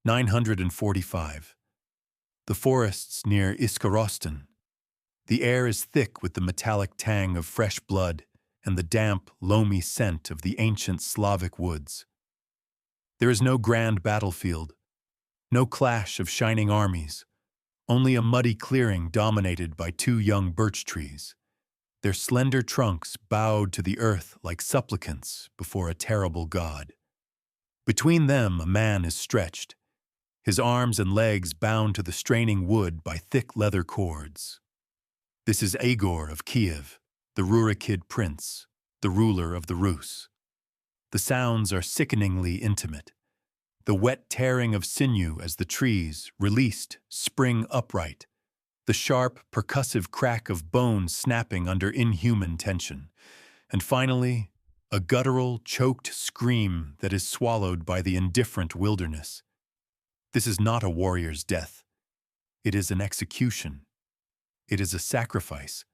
945. The forests near Iskarostan. The air is thick with the metallic tang of fresh blood and the damp, loamy scent of the ancient Slavic woods. There is no grand battlefield, no clash of shining armies, only a muddy clearing dominated by two young birch trees, their slender trunks bowed to the earth like supplicants before a terrible god. Between them a man is stretched, his arms and legs bound to the straining wood by thick leather cords. This is Igor of Kiev, the Rurikid prince, the ruler of the Rus. The sounds are sickeningly intimate. The wet tearing of sinew as the trees, released, spring upright. The sharp, percussive crack of bone snapping under inhuman tension. And finally, a guttural, choked scream that is swallowed by the indifferent wilderness. This is not a warrior's death. It is an execution. It is a sacrifice.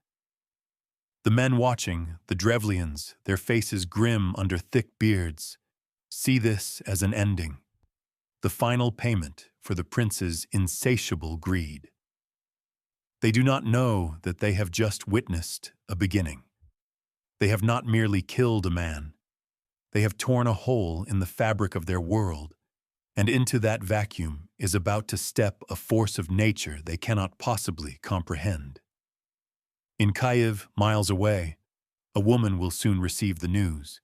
The men watching, the Drevlians, their faces grim under thick beards, see this as an ending, the final payment for the prince's insatiable greed. They do not know that they have just witnessed a beginning. They have not merely killed a man. They have torn a hole in the fabric of their world, and into that vacuum is about to step a force of nature they cannot possibly comprehend. In Kiev, miles away, a woman will soon receive the news.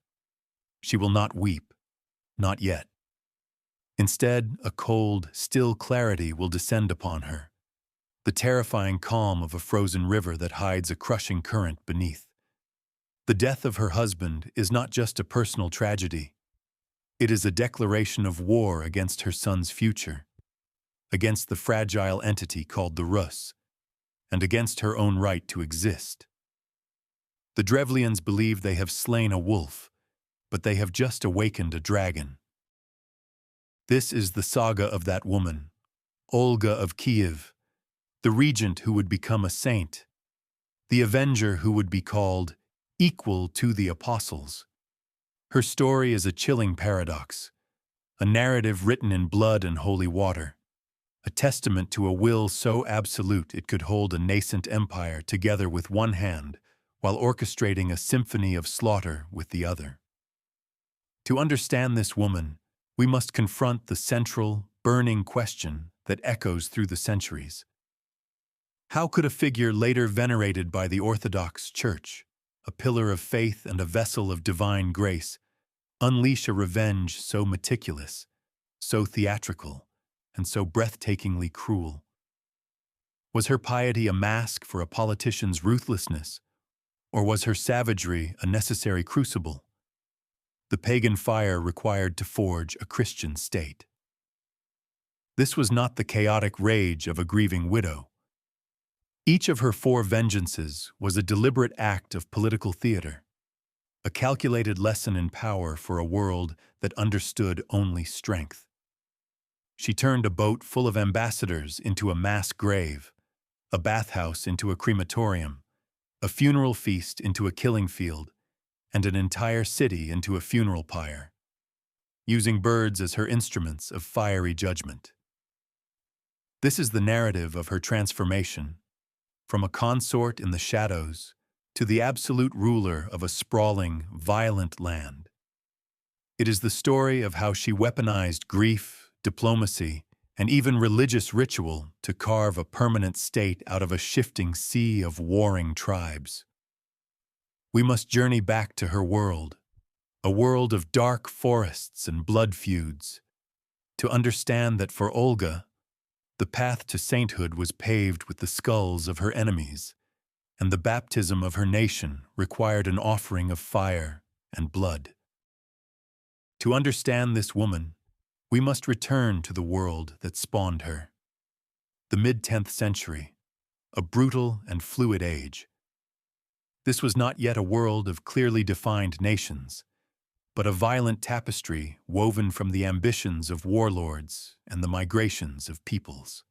She will not weep, not yet. Instead, a cold, still clarity will descend upon her, the terrifying calm of a frozen river that hides a crushing current beneath. The death of her husband is not just a personal tragedy. It is a declaration of war against her son's future, against the fragile entity called the Rus, and against her own right to exist. The Drevlians believe they have slain a wolf, but they have just awakened a dragon. This is the saga of that woman, Olga of Kiev, the regent who would become a saint, the avenger who would be called equal to the apostles. Her story is a chilling paradox, a narrative written in blood and holy water, a testament to a will so absolute it could hold a nascent empire together with one hand while orchestrating a symphony of slaughter with the other. To understand this woman, we must confront the central, burning question that echoes through the centuries. How could a figure later venerated by the Orthodox Church, a pillar of faith and a vessel of divine grace, unleash a revenge so meticulous, so theatrical, and so breathtakingly cruel? Was her piety a mask for a politician's ruthlessness, or was her savagery a necessary crucible, the pagan fire required to forge a Christian state? This was not the chaotic rage of a grieving widow. Each of her 4 vengeances was a deliberate act of political theater, a calculated lesson in power for a world that understood only strength. She turned a boat full of ambassadors into a mass grave, a bathhouse into a crematorium, a funeral feast into a killing field, and an entire city into a funeral pyre, using birds as her instruments of fiery judgment. This is the narrative of her transformation, from a consort in the shadows to the absolute ruler of a sprawling, violent land. It is the story of how she weaponized grief, diplomacy, and even religious ritual to carve a permanent state out of a shifting sea of warring tribes. We must journey back to her world, a world of dark forests and blood feuds, to understand that for Olga, the path to sainthood was paved with the skulls of her enemies, and the baptism of her nation required an offering of fire and blood. To understand this woman, we must return to the world that spawned her. The mid-10th century, a brutal and fluid age. This was not yet a world of clearly defined nations, but a violent tapestry woven from the ambitions of warlords and the migrations of peoples.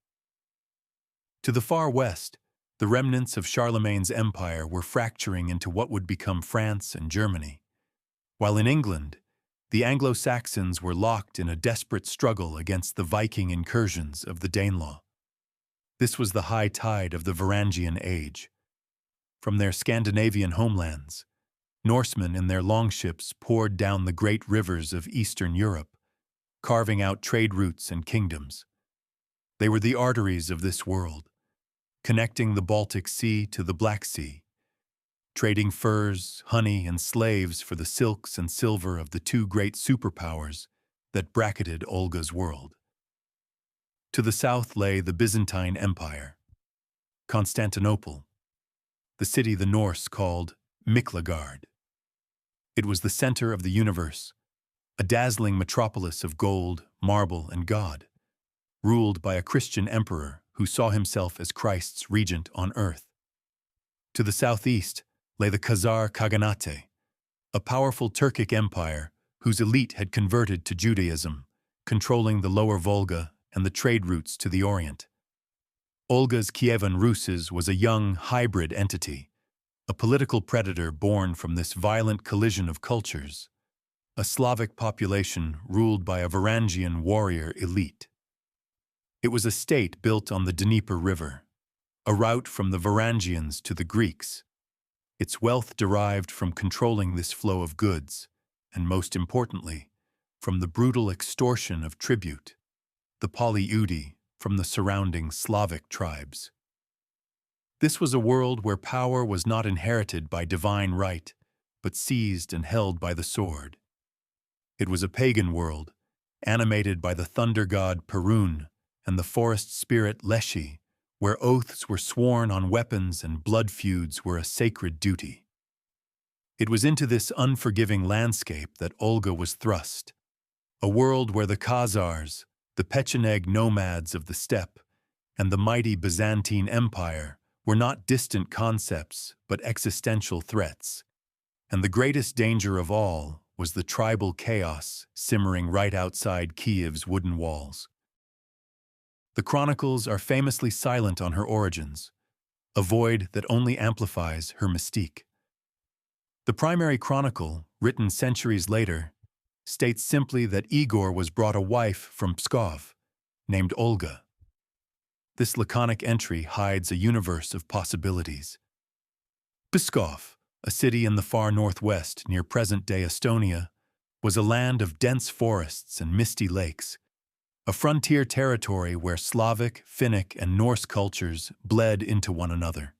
To the far west, the remnants of Charlemagne's empire were fracturing into what would become France and Germany, while in England, the Anglo-Saxons were locked in a desperate struggle against the Viking incursions of the Danelaw. This was the high tide of the Varangian Age. From their Scandinavian homelands, Norsemen in their longships poured down the great rivers of Eastern Europe, carving out trade routes and kingdoms. They were the arteries of this world, connecting the Baltic Sea to the Black Sea, trading furs, honey, and slaves for the silks and silver of the two great superpowers that bracketed Olga's world. To the south lay the Byzantine Empire, Constantinople, the city the Norse called Miklagard. It was the center of the universe, a dazzling metropolis of gold, marble, and God, ruled by a Christian emperor who saw himself as Christ's regent on earth. To the southeast lay the Khazar Khaganate, a powerful Turkic empire whose elite had converted to Judaism, controlling the lower Volga and the trade routes to the Orient. Olga's Kievan Rus was a young, hybrid entity, a political predator born from this violent collision of cultures, a Slavic population ruled by a Varangian warrior elite. It was a state built on the Dnieper River, a route from the Varangians to the Greeks. Its wealth derived from controlling this flow of goods, and most importantly, from the brutal extortion of tribute, the Polyudi, from the surrounding Slavic tribes. This was a world where power was not inherited by divine right, but seized and held by the sword. It was a pagan world, animated by the thunder god Perun and the forest spirit Leshy, where oaths were sworn on weapons and blood feuds were a sacred duty. It was into this unforgiving landscape that Olga was thrust, a world where the Khazars, the Pecheneg nomads of the steppe, and the mighty Byzantine Empire were not distant concepts but existential threats, and the greatest danger of all was the tribal chaos simmering right outside Kiev's wooden walls. The chronicles are famously silent on her origins, a void that only amplifies her mystique. The primary chronicle, written centuries later, states simply that Igor was brought a wife from Pskov, named Olga. This laconic entry hides a universe of possibilities. Pskov, a city in the far northwest near present-day Estonia, was a land of dense forests and misty lakes, a frontier territory where Slavic, Finnic, and Norse cultures bled into one another.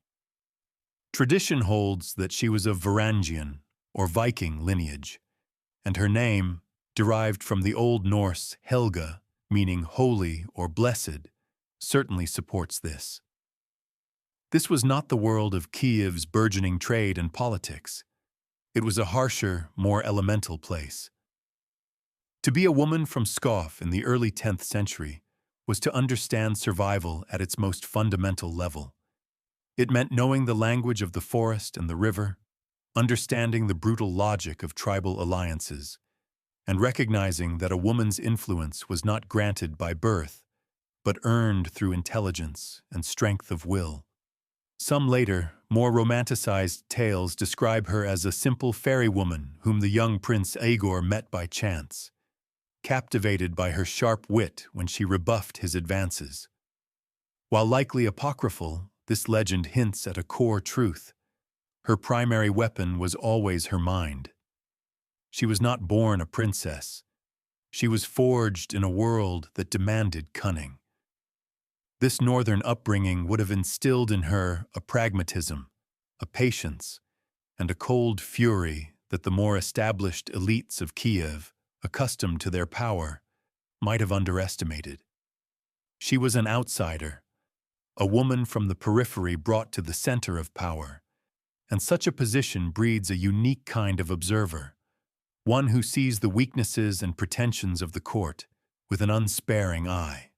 Tradition holds that she was of Varangian, or Viking, lineage, and her name, derived from the Old Norse Helga, meaning holy or blessed, certainly supports this. This was not the world of Kiev's burgeoning trade and politics. It was a harsher, more elemental place. To be a woman from Pskov in the early 10th century was to understand survival at its most fundamental level. It meant knowing the language of the forest and the river, understanding the brutal logic of tribal alliances, and recognizing that a woman's influence was not granted by birth, but earned through intelligence and strength of will. Some later, more romanticized tales describe her as a simple fairy woman whom the young Prince Igor met by chance, captivated by her sharp wit when she rebuffed his advances. While likely apocryphal, this legend hints at a core truth. Her primary weapon was always her mind. She was not born a princess. She was forged in a world that demanded cunning. This northern upbringing would have instilled in her a pragmatism, a patience, and a cold fury that the more established elites of Kiev, accustomed to their power, might have underestimated. She was an outsider, a woman from the periphery brought to the center of power, and such a position breeds a unique kind of observer, one who sees the weaknesses and pretensions of the court with an unsparing eye.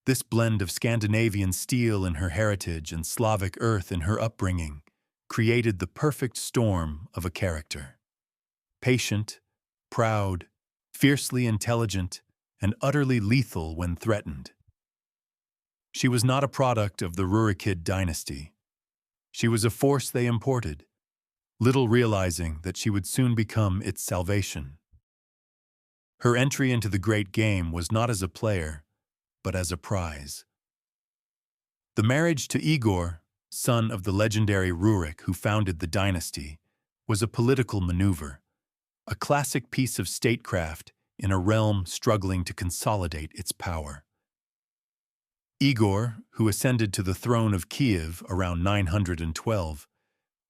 This blend of Scandinavian steel in her heritage and Slavic earth in her upbringing created the perfect storm of a character. Patient, proud, fiercely intelligent, and utterly lethal when threatened. She was not a product of the Rurikid dynasty. She was a force they imported, little realizing that she would soon become its salvation. Her entry into the great game was not as a player, but as a prize. The marriage to Igor, son of the legendary Rurik who founded the dynasty, was a political maneuver, a classic piece of statecraft in a realm struggling to consolidate its power. Igor, who ascended to the throne of Kiev around 912,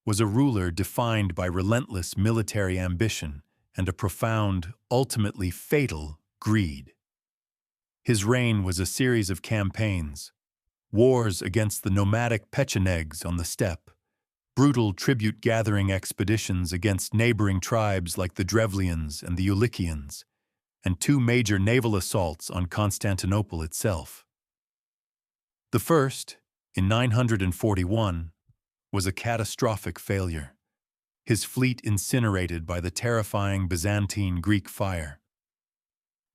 was a ruler defined by relentless military ambition and a profound, ultimately fatal, greed. His reign was a series of campaigns, wars against the nomadic Pechenegs on the steppe, brutal tribute-gathering expeditions against neighboring tribes like the Drevlians and the Ulikians, and two major naval assaults on Constantinople itself. The first, in 941, was a catastrophic failure, his fleet incinerated by the terrifying Byzantine Greek fire.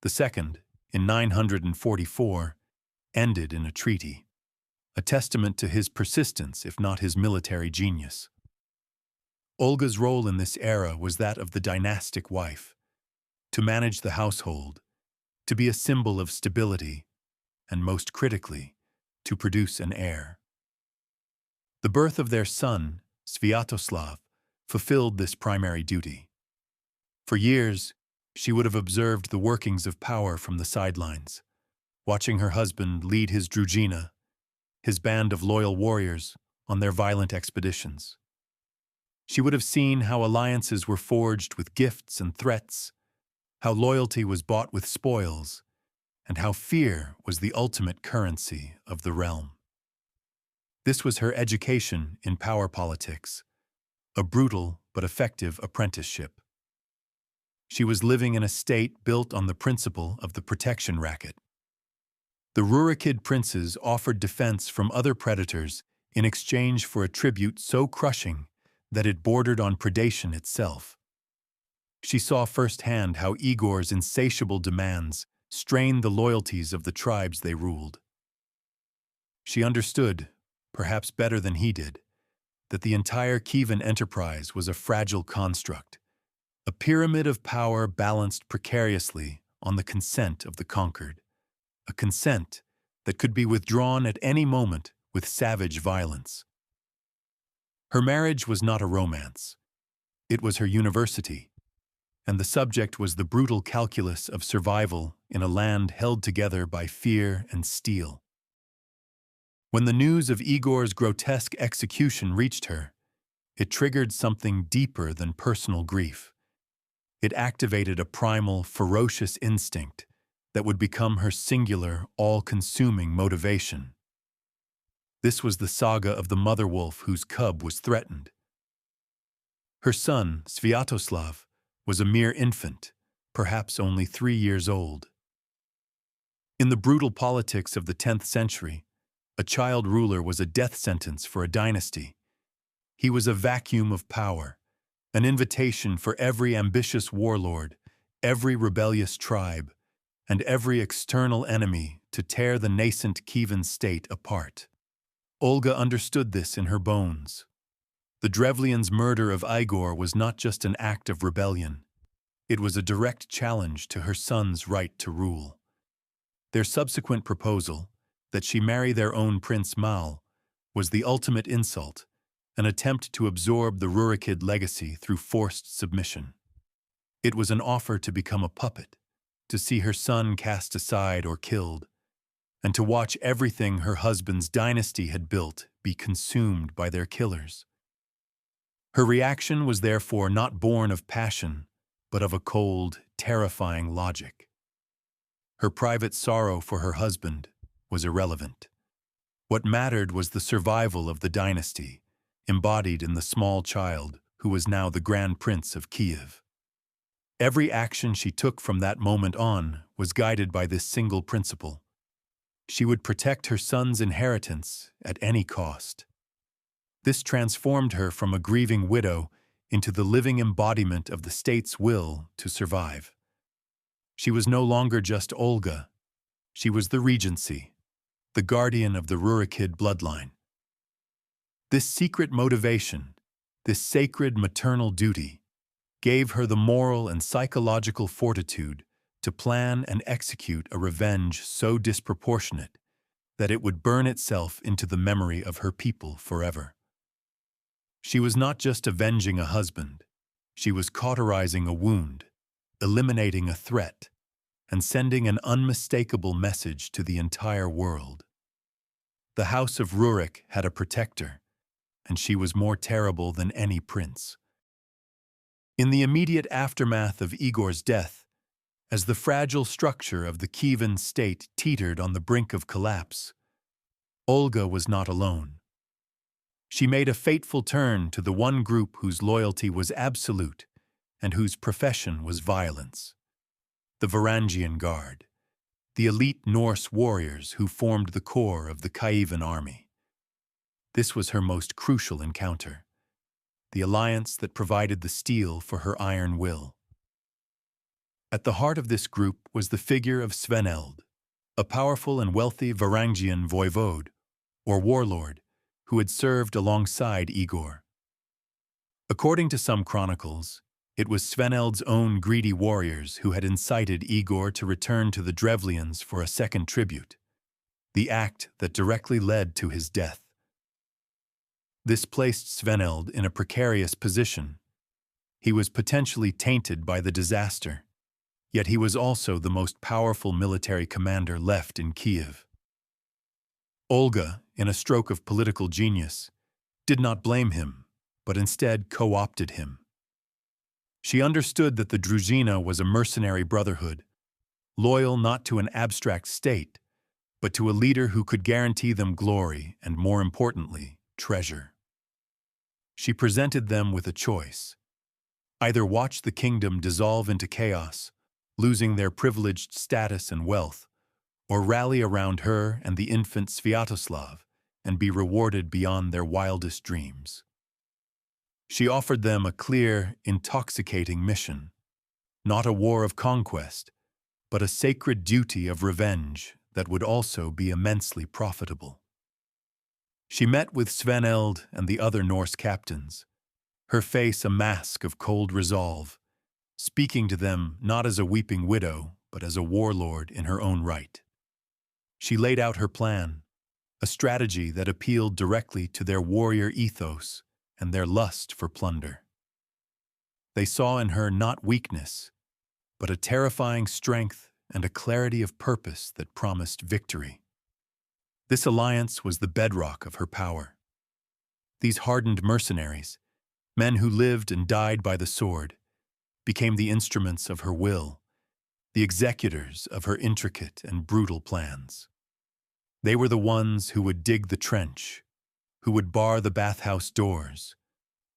The second, in 944, ended in a treaty, a testament to his persistence if not his military genius. Olga's role in this era was that of the dynastic wife, to manage the household, to be a symbol of stability, and most critically, to produce an heir. The birth of their son, Sviatoslav, fulfilled this primary duty. For years, she would have observed the workings of power from the sidelines, watching her husband lead his druzhina, his band of loyal warriors, on their violent expeditions. She would have seen how alliances were forged with gifts and threats, how loyalty was bought with spoils, and how fear was the ultimate currency of the realm. This was her education in power politics, a brutal but effective apprenticeship. She was living in a state built on the principle of the protection racket. The Rurikid princes offered defense from other predators in exchange for a tribute so crushing that it bordered on predation itself. She saw firsthand how Igor's insatiable demands strained the loyalties of the tribes they ruled. She understood, perhaps better than he did, that the entire Kievan enterprise was a fragile construct, a pyramid of power balanced precariously on the consent of the conquered, a consent that could be withdrawn at any moment with savage violence. Her marriage was not a romance. It was her university, and the subject was the brutal calculus of survival in a land held together by fear and steel. When the news of Igor's grotesque execution reached her, it triggered something deeper than personal grief. It activated a primal, ferocious instinct that would become her singular, all-consuming motivation. This was the saga of the mother wolf whose cub was threatened. Her son, Sviatoslav, was a mere infant, perhaps only 3 years old. In the brutal politics of the 10th century, a child ruler was a death sentence for a dynasty. He was a vacuum of power, an invitation for every ambitious warlord, every rebellious tribe, and every external enemy to tear the nascent Kievan state apart. Olga understood this in her bones. The Drevlians' murder of Igor was not just an act of rebellion. It was a direct challenge to her son's right to rule. Their subsequent proposal, that she marry their own Prince Mal, was the ultimate insult, an attempt to absorb the Rurikid legacy through forced submission. It was an offer to become a puppet, to see her son cast aside or killed, and to watch everything her husband's dynasty had built be consumed by their killers. Her reaction was therefore not born of passion, but of a cold, terrifying logic. Her private sorrow for her husband was irrelevant. What mattered was the survival of the dynasty, embodied in the small child who was now the Grand Prince of Kiev. Every action she took from that moment on was guided by this single principle. She would protect her son's inheritance at any cost. This transformed her from a grieving widow into the living embodiment of the state's will to survive. She was no longer just Olga. She was the regency, the guardian of the Rurikid bloodline. This secret motivation, this sacred maternal duty, gave her the moral and psychological fortitude to plan and execute a revenge so disproportionate that it would burn itself into the memory of her people forever. She was not just avenging a husband, she was cauterizing a wound, eliminating a threat, and sending an unmistakable message to the entire world. The house of Rurik had a protector, and she was more terrible than any prince. In the immediate aftermath of Igor's death, as the fragile structure of the Kievan state teetered on the brink of collapse, Olga was not alone. She made a fateful turn to the one group whose loyalty was absolute and whose profession was violence: the Varangian Guard, the elite Norse warriors who formed the core of the Kievan army. This was her most crucial encounter, the alliance that provided the steel for her iron will. At the heart of this group was the figure of Sveneld, a powerful and wealthy Varangian voivode, or warlord, who had served alongside Igor. According to some chronicles, it was Sveneld's own greedy warriors who had incited Igor to return to the Drevlians for a second tribute, the act that directly led to his death. This placed Sveneld in a precarious position. He was potentially tainted by the disaster, yet he was also the most powerful military commander left in Kiev. Olga, in a stroke of political genius, did not blame him, but instead co-opted him. She understood that the Druzhina was a mercenary brotherhood, loyal not to an abstract state, but to a leader who could guarantee them glory and, more importantly, treasure. She presented them with a choice: either watch the kingdom dissolve into chaos, losing their privileged status and wealth, or rally around her and the infant Sviatoslav and be rewarded beyond their wildest dreams. She offered them a clear, intoxicating mission: not a war of conquest, but a sacred duty of revenge that would also be immensely profitable. She met with Sveneld and the other Norse captains, her face a mask of cold resolve, speaking to them not as a weeping widow, but as a warlord in her own right. She laid out her plan, a strategy that appealed directly to their warrior ethos and their lust for plunder. They saw in her not weakness, but a terrifying strength and a clarity of purpose that promised victory. This alliance was the bedrock of her power. These hardened mercenaries, men who lived and died by the sword, became the instruments of her will, the executors of her intricate and brutal plans. They were the ones who would dig the trench, who would bar the bathhouse doors,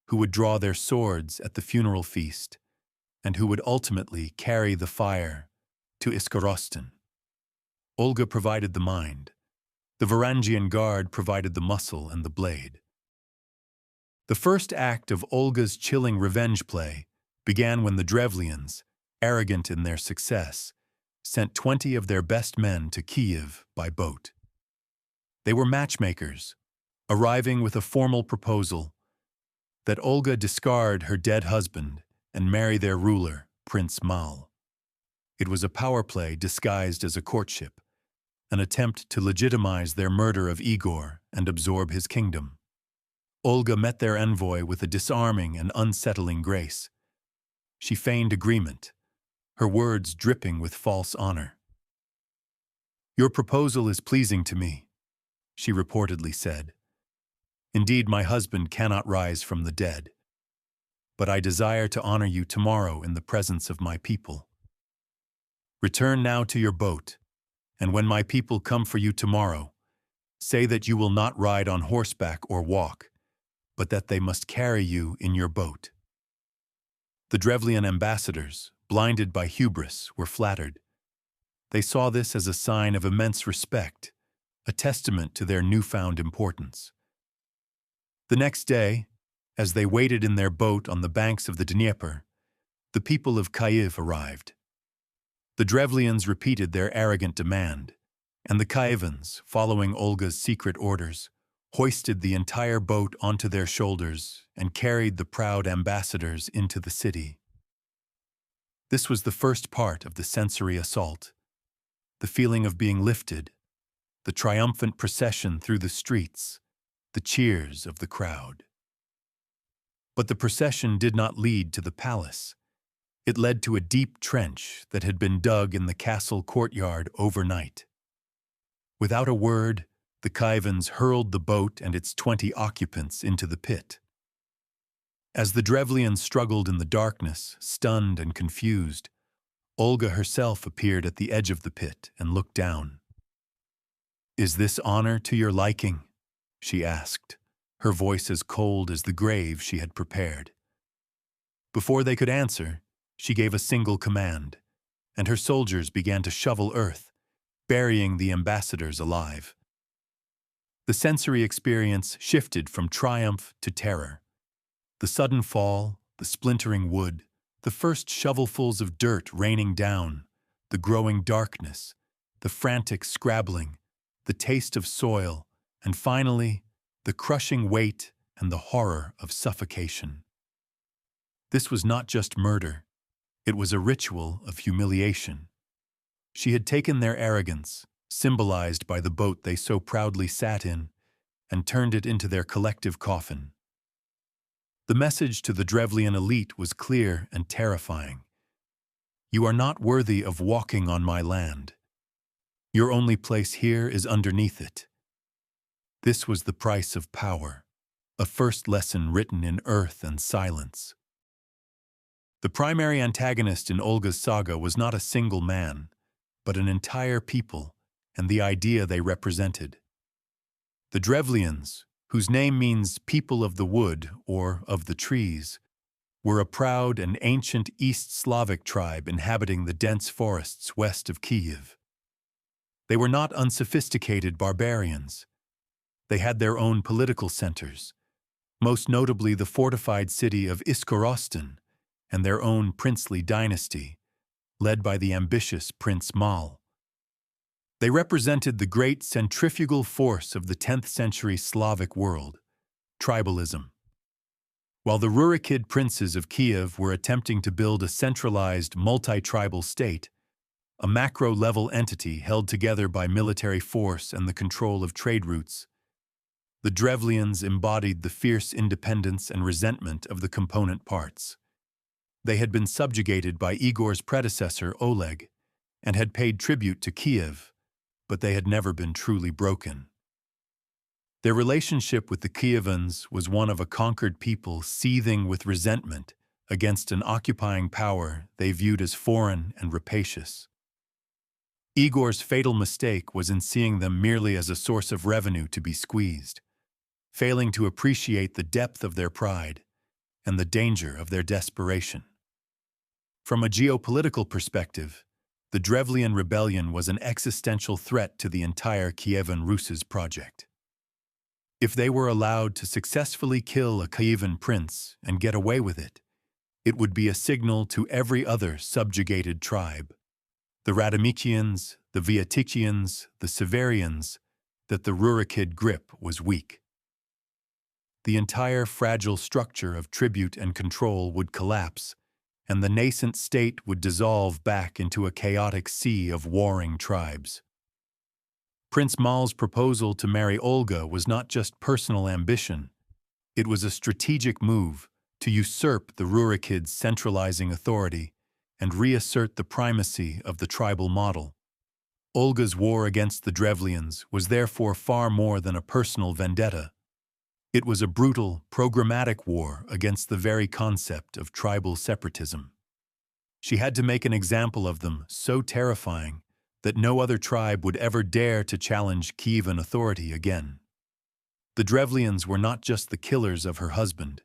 who would draw their swords at the funeral feast, and who would ultimately carry the fire to Iskorostan. Olga provided the mind. The Varangian Guard provided the muscle and the blade. The first act of Olga's chilling revenge play began when the Drevlians, arrogant in their success, sent 20 of their best men to Kiev by boat. They were matchmakers, arriving with a formal proposal that Olga discard her dead husband and marry their ruler, Prince Mal. It was a power play disguised as a courtship, an attempt to legitimize their murder of Igor and absorb his kingdom. Olga met their envoy with a disarming and unsettling grace. She feigned agreement, her words dripping with false honor. "Your proposal is pleasing to me," she reportedly said. "Indeed, my husband cannot rise from the dead. But I desire to honor you tomorrow in the presence of my people. Return now to your boat, and when my people come for you tomorrow, say that you will not ride on horseback or walk, but that they must carry you in your boat." The Drevlian ambassadors, blinded by hubris, were flattered. They saw this as a sign of immense respect, a testament to their newfound importance. The next day, as they waited in their boat on the banks of the Dnieper, the people of Kiev arrived. The Drevlians repeated their arrogant demand, and the Kievans, following Olga's secret orders, hoisted the entire boat onto their shoulders and carried the proud ambassadors into the city. This was the first part of the sensory assault, the feeling of being lifted, the triumphant procession through the streets, the cheers of the crowd. But the procession did not lead to the palace. It led to a deep trench that had been dug in the castle courtyard overnight. Without a word, the Kievans hurled the boat and its 20 occupants into the pit. As the Drevlians struggled in the darkness, stunned and confused, Olga herself appeared at the edge of the pit and looked down. "Is this honor to your liking?" she asked, her voice as cold as the grave she had prepared. Before they could answer, she gave a single command, and her soldiers began to shovel earth, burying the ambassadors alive. The sensory experience shifted from triumph to terror. The sudden fall, the splintering wood, the first shovelfuls of dirt raining down, the growing darkness, the frantic scrabbling, the taste of soil, and finally, the crushing weight and the horror of suffocation. This was not just murder. It was a ritual of humiliation. She had taken their arrogance, symbolized by the boat they so proudly sat in, and turned it into their collective coffin. The message to the Drevlian elite was clear and terrifying. "You are not worthy of walking on my land. Your only place here is underneath it." This was the price of power, a first lesson written in earth and silence. The primary antagonist in Olga's saga was not a single man, but an entire people and the idea they represented. The Drevlians, whose name means people of the wood or of the trees, were a proud and ancient East Slavic tribe inhabiting the dense forests west of Kiev. They were not unsophisticated barbarians. They had their own political centers, most notably the fortified city of Iskorostan and their own princely dynasty, led by the ambitious Prince Mal. They represented the great centrifugal force of the 10th century Slavic world, tribalism. While the Rurikid princes of Kiev were attempting to build a centralized, multi-tribal state, a macro-level entity held together by military force and the control of trade routes, the Drevlians embodied the fierce independence and resentment of the component parts. They had been subjugated by Igor's predecessor, Oleg, and had paid tribute to Kiev, but they had never been truly broken. Their relationship with the Kievans was one of a conquered people seething with resentment against an occupying power they viewed as foreign and rapacious. Igor's fatal mistake was in seeing them merely as a source of revenue to be squeezed, failing to appreciate the depth of their pride and the danger of their desperation. From a geopolitical perspective, the Drevlian rebellion was an existential threat to the entire Kievan Rus's project. If they were allowed to successfully kill a Kievan prince and get away with it, it would be a signal to every other subjugated tribe, the Radomichians, the Viatikians, the Severians, that the Rurikid grip was weak. The entire fragile structure of tribute and control would collapse, and the nascent state would dissolve back into a chaotic sea of warring tribes. Prince Mal's proposal to marry Olga was not just personal ambition. It was a strategic move to usurp the Rurikid's centralizing authority and reassert the primacy of the tribal model. Olga's war against the Drevlians was therefore far more than a personal vendetta. It was a brutal, programmatic war against the very concept of tribal separatism. She had to make an example of them so terrifying that no other tribe would ever dare to challenge Kievan authority again. The Drevlians were not just the killers of her husband.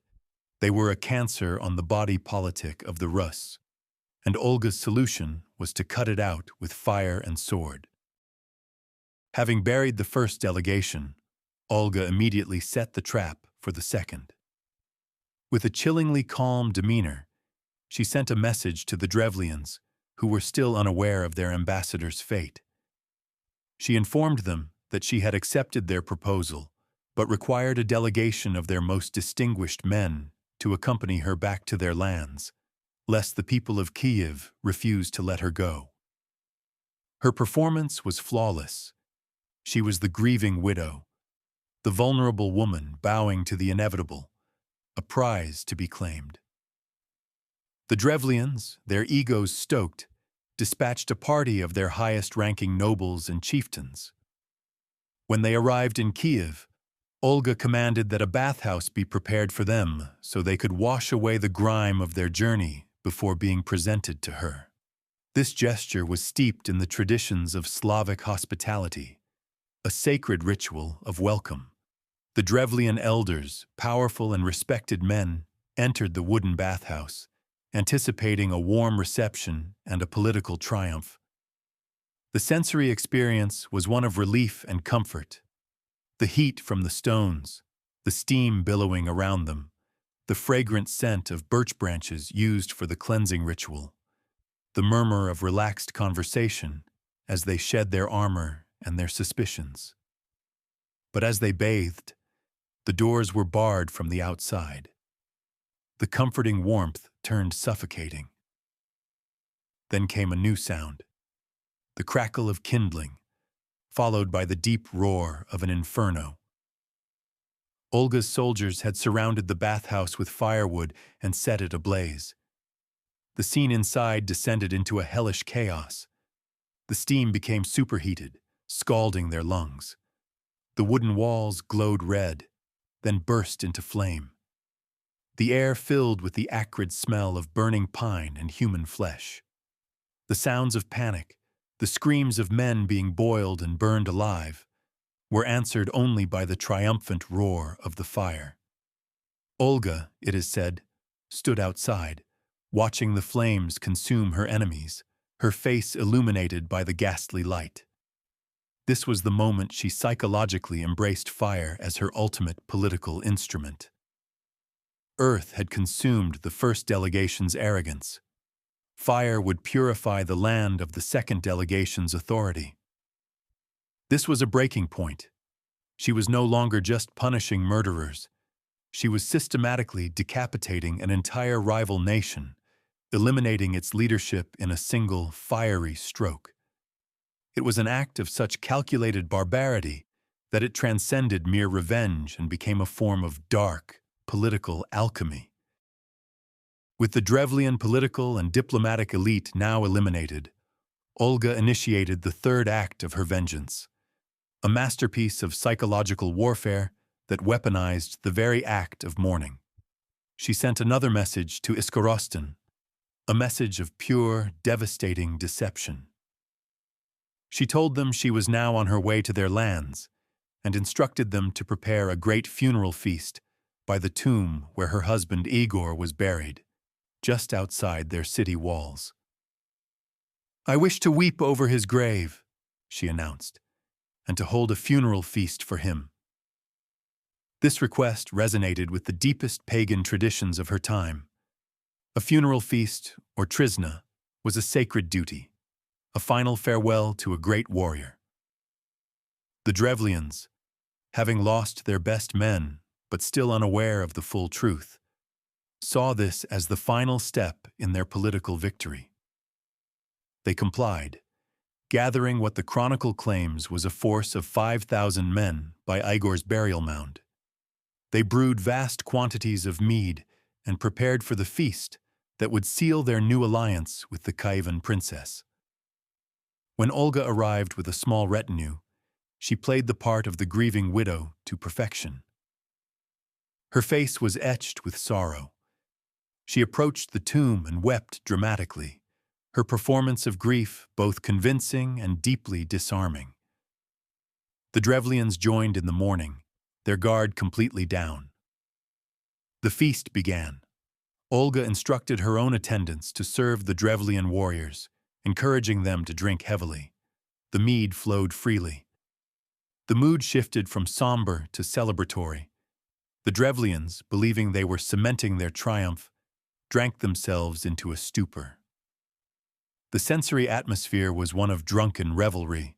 They were a cancer on the body politic of the Rus, and Olga's solution was to cut it out with fire and sword. Having buried the first delegation, Olga immediately set the trap for the second. With a chillingly calm demeanor, she sent a message to the Drevlians, who were still unaware of their ambassador's fate. She informed them that she had accepted their proposal, but required a delegation of their most distinguished men to accompany her back to their lands, lest the people of Kiev refuse to let her go. Her performance was flawless. She was the grieving widow, the vulnerable woman bowing to the inevitable, a prize to be claimed. The Drevlians, their egos stoked, dispatched a party of their highest-ranking nobles and chieftains. When they arrived in Kiev, Olga commanded that a bathhouse be prepared for them so they could wash away the grime of their journey before being presented to her. This gesture was steeped in the traditions of Slavic hospitality, a sacred ritual of welcome. The Drevlian elders, powerful and respected men, entered the wooden bathhouse, anticipating a warm reception and a political triumph. The sensory experience was one of relief and comfort. The heat from the stones, the steam billowing around them, the fragrant scent of birch branches used for the cleansing ritual, the murmur of relaxed conversation as they shed their armor and their suspicions. But as they bathed, the doors were barred from the outside. The comforting warmth turned suffocating. Then came a new sound, the crackle of kindling, followed by the deep roar of an inferno. Olga's soldiers had surrounded the bathhouse with firewood and set it ablaze. The scene inside descended into a hellish chaos. The steam became superheated, scalding their lungs. The wooden walls glowed red, then burst into flame. The air filled with the acrid smell of burning pine and human flesh. The sounds of panic, the screams of men being boiled and burned alive, were answered only by the triumphant roar of the fire. Olga, it is said, stood outside, watching the flames consume her enemies, her face illuminated by the ghastly light. This was the moment she psychologically embraced fire as her ultimate political instrument. Earth had consumed the first delegation's arrogance. Fire would purify the land of the second delegation's authority. This was a breaking point. She was no longer just punishing murderers. She was systematically decapitating an entire rival nation, eliminating its leadership in a single fiery stroke. It was an act of such calculated barbarity that it transcended mere revenge and became a form of dark, political alchemy. With the Drevlian political and diplomatic elite now eliminated, Olga initiated the third act of her vengeance, a masterpiece of psychological warfare that weaponized the very act of mourning. She sent another message to Iskorostan, a message of pure, devastating deception. She told them she was now on her way to their lands and instructed them to prepare a great funeral feast by the tomb where her husband Igor was buried, just outside their city walls. "I wish to weep over his grave," she announced, "and to hold a funeral feast for him." This request resonated with the deepest pagan traditions of her time. A funeral feast, or trizna, was a sacred duty, a final farewell to a great warrior. The Drevlians, having lost their best men but still unaware of the full truth, saw this as the final step in their political victory. They complied, gathering what the chronicle claims was a force of 5,000 men by Igor's burial mound. They brewed vast quantities of mead and prepared for the feast that would seal their new alliance with the Kievan princess. When Olga arrived with a small retinue, she played the part of the grieving widow to perfection. Her face was etched with sorrow. She approached the tomb and wept dramatically, her performance of grief both convincing and deeply disarming. The Drevlians joined in the mourning, their guard completely down. The feast began. Olga instructed her own attendants to serve the Drevlian warriors, encouraging them to drink heavily. The mead flowed freely. The mood shifted from somber to celebratory. The Drevlians, believing they were cementing their triumph, drank themselves into a stupor. The sensory atmosphere was one of drunken revelry.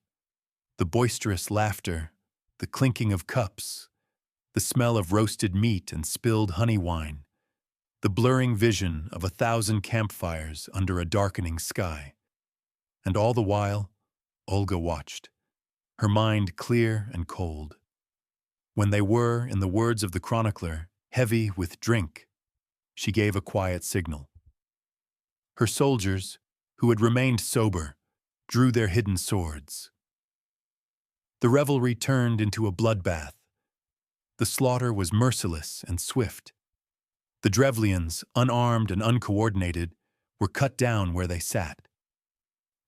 The boisterous laughter, the clinking of cups, the smell of roasted meat and spilled honey wine, the blurring vision of 1,000 campfires under a darkening sky. And all the while, Olga watched, her mind clear and cold. When they were, in the words of the chronicler, heavy with drink, she gave a quiet signal. Her soldiers, who had remained sober, drew their hidden swords. The revelry turned into a bloodbath. The slaughter was merciless and swift. The Drevlians, unarmed and uncoordinated, were cut down where they sat.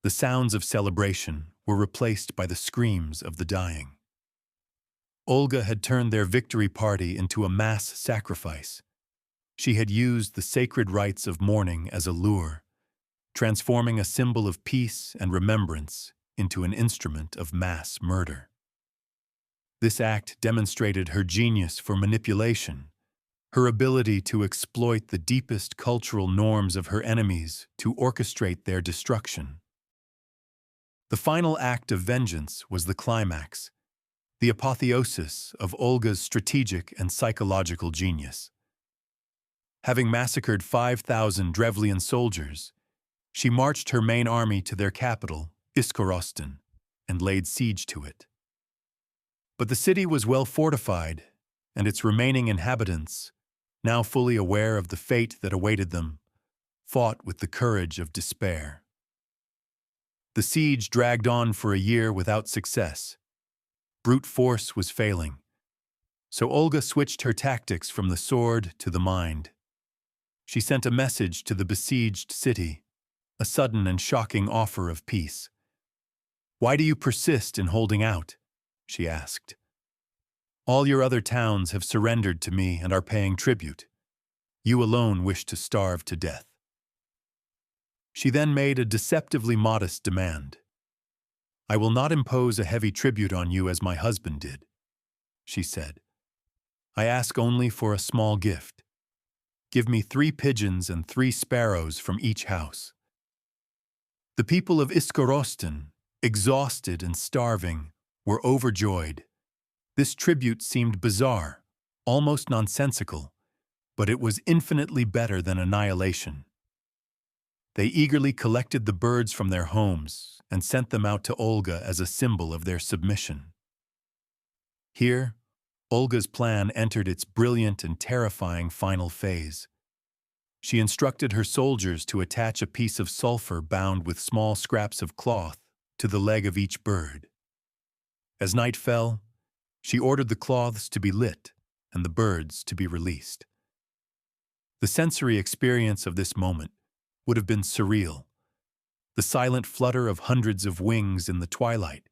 The sounds of celebration were replaced by the screams of the dying. Olga had turned their victory party into a mass sacrifice. She had used the sacred rites of mourning as a lure, transforming a symbol of peace and remembrance into an instrument of mass murder. This act demonstrated her genius for manipulation, her ability to exploit the deepest cultural norms of her enemies to orchestrate their destruction. The final act of vengeance was the climax, the apotheosis of Olga's strategic and psychological genius. Having massacred 5,000 Drevlian soldiers, she marched her main army to their capital, Iskorostan, and laid siege to it. But the city was well fortified, and its remaining inhabitants, now fully aware of the fate that awaited them, fought with the courage of despair. The siege dragged on for a year without success. Brute force was failing, so Olga switched her tactics from the sword to the mind. She sent a message to the besieged city, a sudden and shocking offer of peace. "Why do you persist in holding out?" she asked. "All your other towns have surrendered to me and are paying tribute. You alone wish to starve to death." She then made a deceptively modest demand. "I will not impose a heavy tribute on you as my husband did," she said. "I ask only for a small gift. Give me 3 pigeons and 3 sparrows from each house." The people of Iskorostan, exhausted and starving, were overjoyed. This tribute seemed bizarre, almost nonsensical, but it was infinitely better than annihilation. They eagerly collected the birds from their homes and sent them out to Olga as a symbol of their submission. Here, Olga's plan entered its brilliant and terrifying final phase. She instructed her soldiers to attach a piece of sulfur bound with small scraps of cloth to the leg of each bird. As night fell, she ordered the cloths to be lit and the birds to be released. The sensory experience of this moment would have been surreal. The silent flutter of hundreds of wings in the twilight,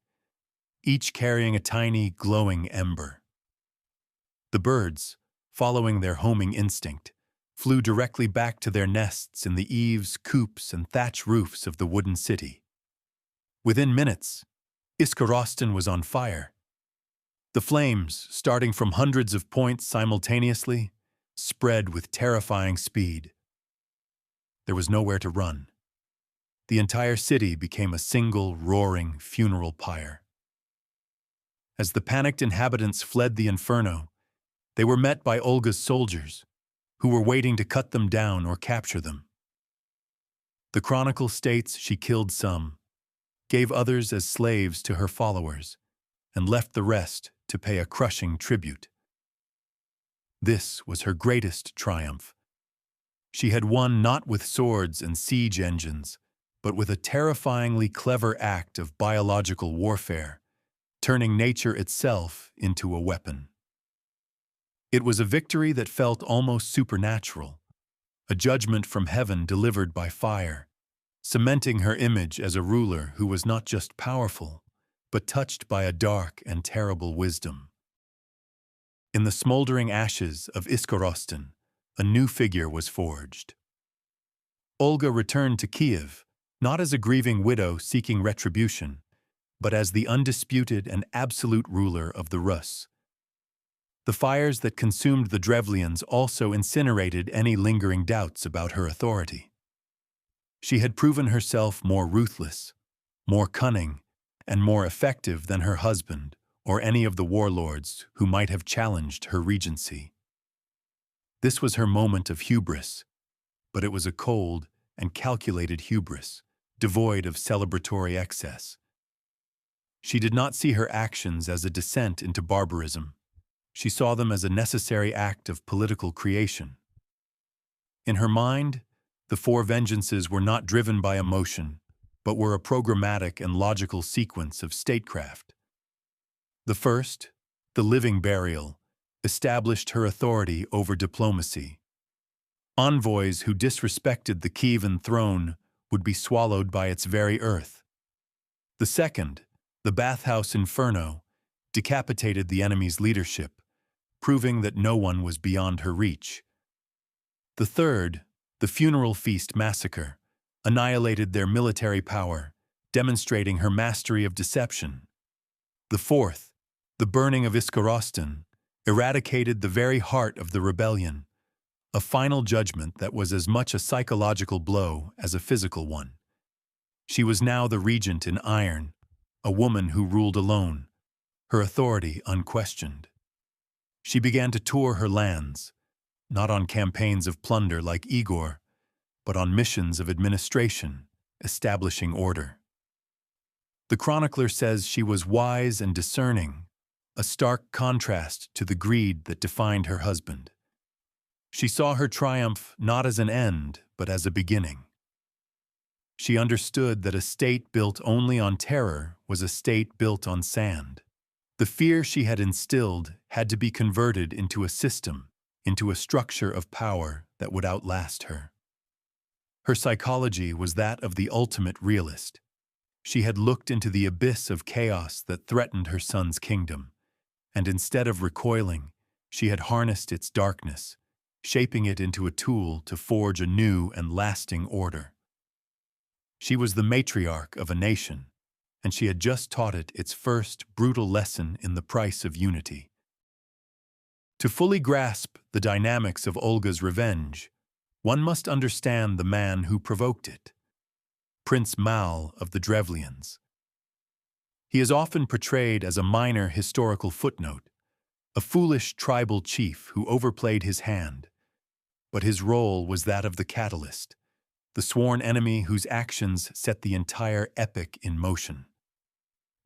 each carrying a tiny, glowing ember. The birds, following their homing instinct, flew directly back to their nests in the eaves, coops, and thatch roofs of the wooden city. Within minutes, Iskorostan was on fire. The flames, starting from hundreds of points simultaneously, spread with terrifying speed. There was nowhere to run. The entire city became a single, roaring funeral pyre. As the panicked inhabitants fled the inferno, they were met by Olga's soldiers, who were waiting to cut them down or capture them. The chronicle states she killed some, gave others as slaves to her followers, and left the rest to pay a crushing tribute. This was her greatest triumph. She had won not with swords and siege engines, but with a terrifyingly clever act of biological warfare, turning nature itself into a weapon. It was a victory that felt almost supernatural, a judgment from heaven delivered by fire, cementing her image as a ruler who was not just powerful, but touched by a dark and terrible wisdom. In the smoldering ashes of Iskorostan, a new figure was forged. Olga returned to Kiev, not as a grieving widow seeking retribution, but as the undisputed and absolute ruler of the Rus. The fires that consumed the Drevlians also incinerated any lingering doubts about her authority. She had proven herself more ruthless, more cunning, and more effective than her husband or any of the warlords who might have challenged her regency. This was her moment of hubris, but it was a cold and calculated hubris, devoid of celebratory excess. She did not see her actions as a descent into barbarism. She saw them as a necessary act of political creation. In her mind, the four vengeances were not driven by emotion, but were a programmatic and logical sequence of statecraft. The first, the living burial, established her authority over diplomacy. Envoys who disrespected the Kievan throne would be swallowed by its very earth. The second, the bathhouse inferno, decapitated the enemy's leadership, proving that no one was beyond her reach. The third, the funeral feast massacre, annihilated their military power, demonstrating her mastery of deception. The fourth, the burning of Iskorostan, eradicated the very heart of the rebellion, a final judgment that was as much a psychological blow as a physical one. She was now the regent in iron, a woman who ruled alone, her authority unquestioned. She began to tour her lands, not on campaigns of plunder like Igor, but on missions of administration, establishing order. The chronicler says she was wise and discerning, a stark contrast to the greed that defined her husband. She saw her triumph not as an end, but as a beginning. She understood that a state built only on terror was a state built on sand. The fear she had instilled had to be converted into a system, into a structure of power that would outlast her. Her psychology was that of the ultimate realist. She had looked into the abyss of chaos that threatened her son's kingdom, and instead of recoiling, she had harnessed its darkness, shaping it into a tool to forge a new and lasting order. She was the matriarch of a nation, and she had just taught it its first brutal lesson in the price of unity. To fully grasp the dynamics of Olga's revenge, one must understand the man who provoked it, Prince Mal of the Drevlians. He is often portrayed as a minor historical footnote, a foolish tribal chief who overplayed his hand, but his role was that of the catalyst, the sworn enemy whose actions set the entire epic in motion.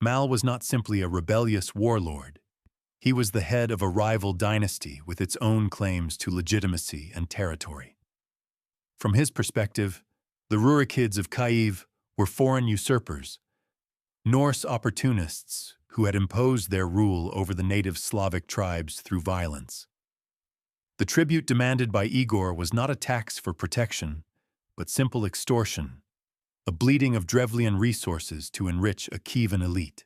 Mal was not simply a rebellious warlord. He was the head of a rival dynasty with its own claims to legitimacy and territory. From his perspective, the Rurikids of Kiev were foreign usurpers, Norse opportunists who had imposed their rule over the native Slavic tribes through violence. The tribute demanded by Igor was not a tax for protection, but simple extortion, a bleeding of Drevlian resources to enrich a Kievan elite.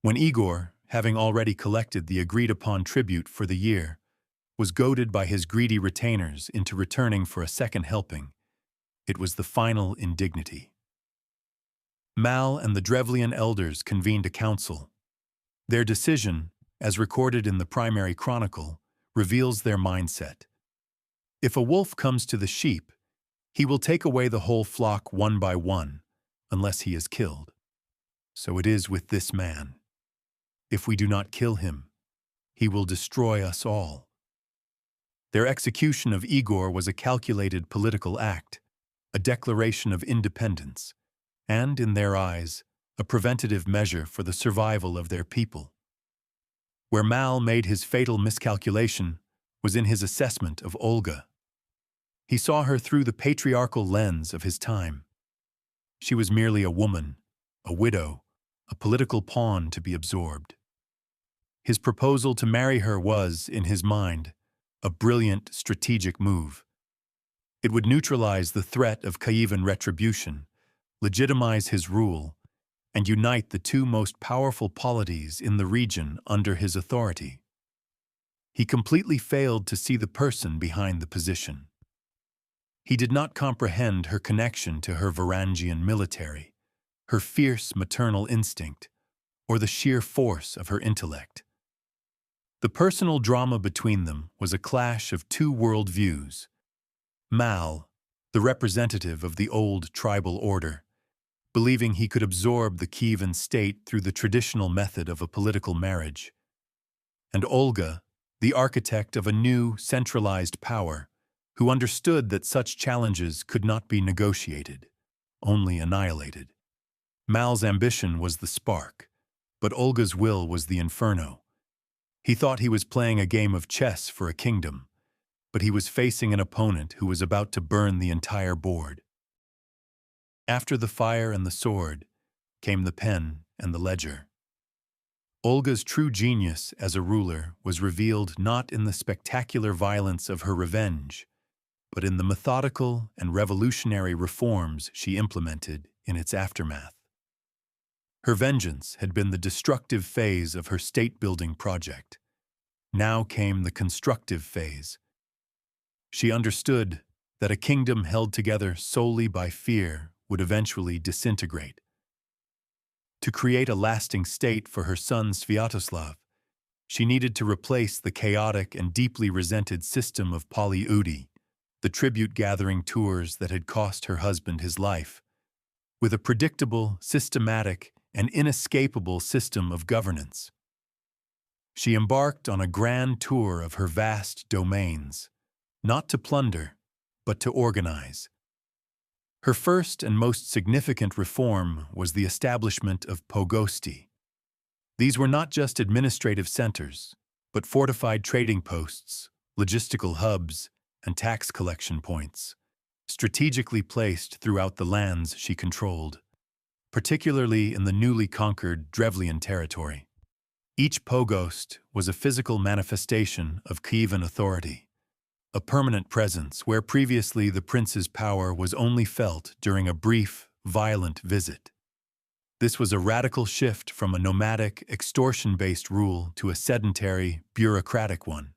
When Igor, having already collected the agreed-upon tribute for the year, was goaded by his greedy retainers into returning for a second helping, it was the final indignity. Mal and the Drevlian elders convened a council. Their decision, as recorded in the primary chronicle, reveals their mindset. If a wolf comes to the sheep, he will take away the whole flock one by one, unless he is killed. So it is with this man. If we do not kill him, he will destroy us all. Their execution of Igor was a calculated political act, a declaration of independence, and, in their eyes, a preventative measure for the survival of their people. Where Mal made his fatal miscalculation was in his assessment of Olga. He saw her through the patriarchal lens of his time. She was merely a woman, a widow, a political pawn to be absorbed. His proposal to marry her was, in his mind, a brilliant strategic move. It would neutralize the threat of Kievan retribution, legitimize his rule, and unite the two most powerful polities in the region under his authority. He completely failed to see the person behind the position. He did not comprehend her connection to her Varangian military, her fierce maternal instinct, or the sheer force of her intellect. The personal drama between them was a clash of two worldviews. Mal, the representative of the old tribal order, believing he could absorb the Kievan state through the traditional method of a political marriage, and Olga, the architect of a new, centralized power, who understood that such challenges could not be negotiated, only annihilated. Mal's ambition was the spark, but Olga's will was the inferno. He thought he was playing a game of chess for a kingdom, but he was facing an opponent who was about to burn the entire board. After the fire and the sword came the pen and the ledger. Olga's true genius as a ruler was revealed not in the spectacular violence of her revenge, but in the methodical and revolutionary reforms she implemented in its aftermath. Her vengeance had been the destructive phase of her state-building project. Now came the constructive phase. She understood that a kingdom held together solely by fear would eventually disintegrate. To create a lasting state for her son Sviatoslav, she needed to replace the chaotic and deeply resented system of polyudi, the tribute-gathering tours that had cost her husband his life, with a predictable, systematic, and inescapable system of governance. She embarked on a grand tour of her vast domains, not to plunder, but to organize. Her first and most significant reform was the establishment of pogosti. These were not just administrative centers, but fortified trading posts, logistical hubs, and tax collection points, strategically placed throughout the lands she controlled, particularly in the newly conquered Drevlian territory. Each pogost was a physical manifestation of Kievan authority, a permanent presence where previously the prince's power was only felt during a brief, violent visit. This was a radical shift from a nomadic, extortion-based rule to a sedentary, bureaucratic one.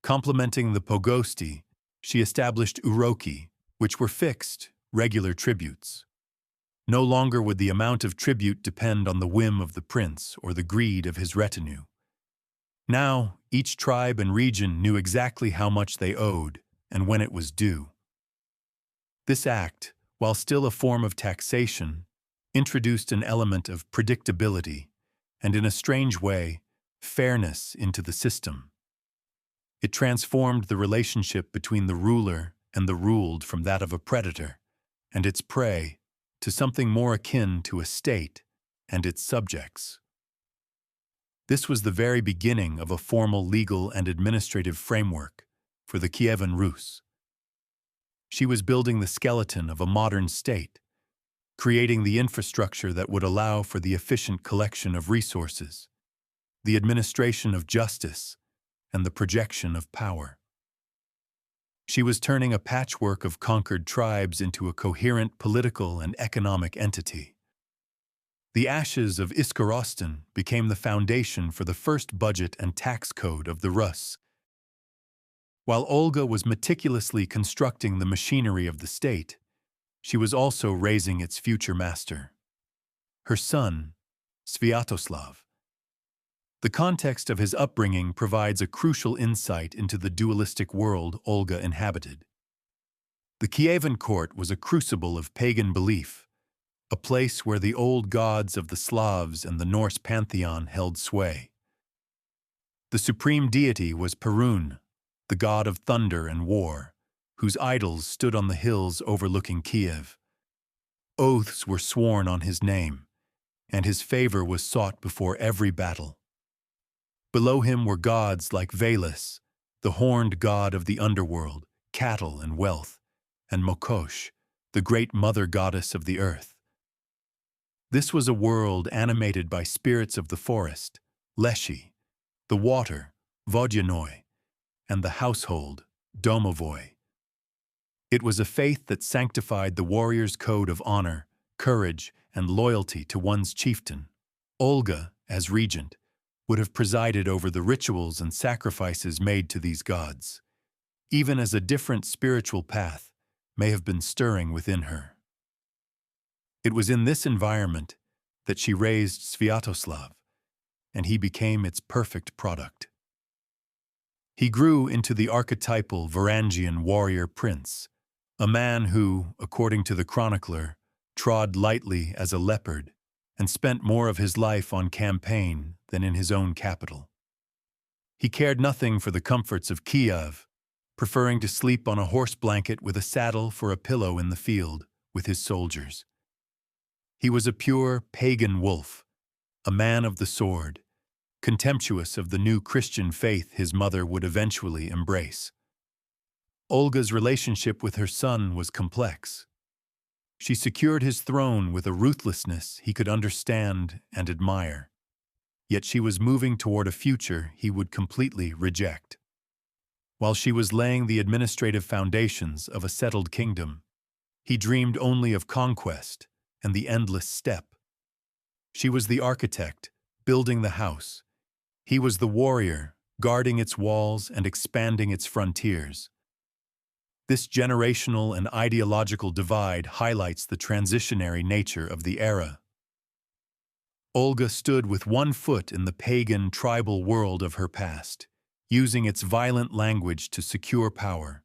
Complementing the pogosti, she established uroki, which were fixed, regular tributes. No longer would the amount of tribute depend on the whim of the prince or the greed of his retinue. Now, each tribe and region knew exactly how much they owed and when it was due. This act, while still a form of taxation, introduced an element of predictability and, in a strange way, fairness into the system. It transformed the relationship between the ruler and the ruled from that of a predator and its prey to something more akin to a state and its subjects. This was the very beginning of a formal legal and administrative framework for the Kievan Rus. She was building the skeleton of a modern state, creating the infrastructure that would allow for the efficient collection of resources, the administration of justice, and the projection of power. She was turning a patchwork of conquered tribes into a coherent political and economic entity. The ashes of Iskorostan became the foundation for the first budget and tax code of the Rus. While Olga was meticulously constructing the machinery of the state, she was also raising its future master, her son, Sviatoslav. The context of his upbringing provides a crucial insight into the dualistic world Olga inhabited. The Kievan court was a crucible of pagan belief, a place where the old gods of the Slavs and the Norse pantheon held sway. The supreme deity was Perun, the god of thunder and war, whose idols stood on the hills overlooking Kiev. Oaths were sworn on his name, and his favor was sought before every battle. Below him were gods like Veles, the horned god of the underworld, cattle and wealth, and Mokosh, the great mother goddess of the earth. This was a world animated by spirits of the forest, Leshi, the water, Vodyanoi, and the household, Domovoi. It was a faith that sanctified the warrior's code of honor, courage, and loyalty to one's chieftain. Olga, as regent, would have presided over the rituals and sacrifices made to these gods, even as a different spiritual path may have been stirring within her. It was in this environment that she raised Sviatoslav, and he became its perfect product. He grew into the archetypal Varangian warrior prince, a man who, according to the chronicler, trod lightly as a leopard and spent more of his life on campaign than in his own capital. He cared nothing for the comforts of Kiev, preferring to sleep on a horse blanket with a saddle for a pillow in the field with his soldiers. He was a pure pagan wolf, a man of the sword, contemptuous of the new Christian faith his mother would eventually embrace. Olga's relationship with her son was complex. She secured his throne with a ruthlessness he could understand and admire. Yet she was moving toward a future he would completely reject. While she was laying the administrative foundations of a settled kingdom, he dreamed only of conquest and the endless steppe. She was the architect, building the house. He was the warrior, guarding its walls and expanding its frontiers. This generational and ideological divide highlights the transitionary nature of the era. Olga stood with one foot in the pagan, tribal world of her past, using its violent language to secure power,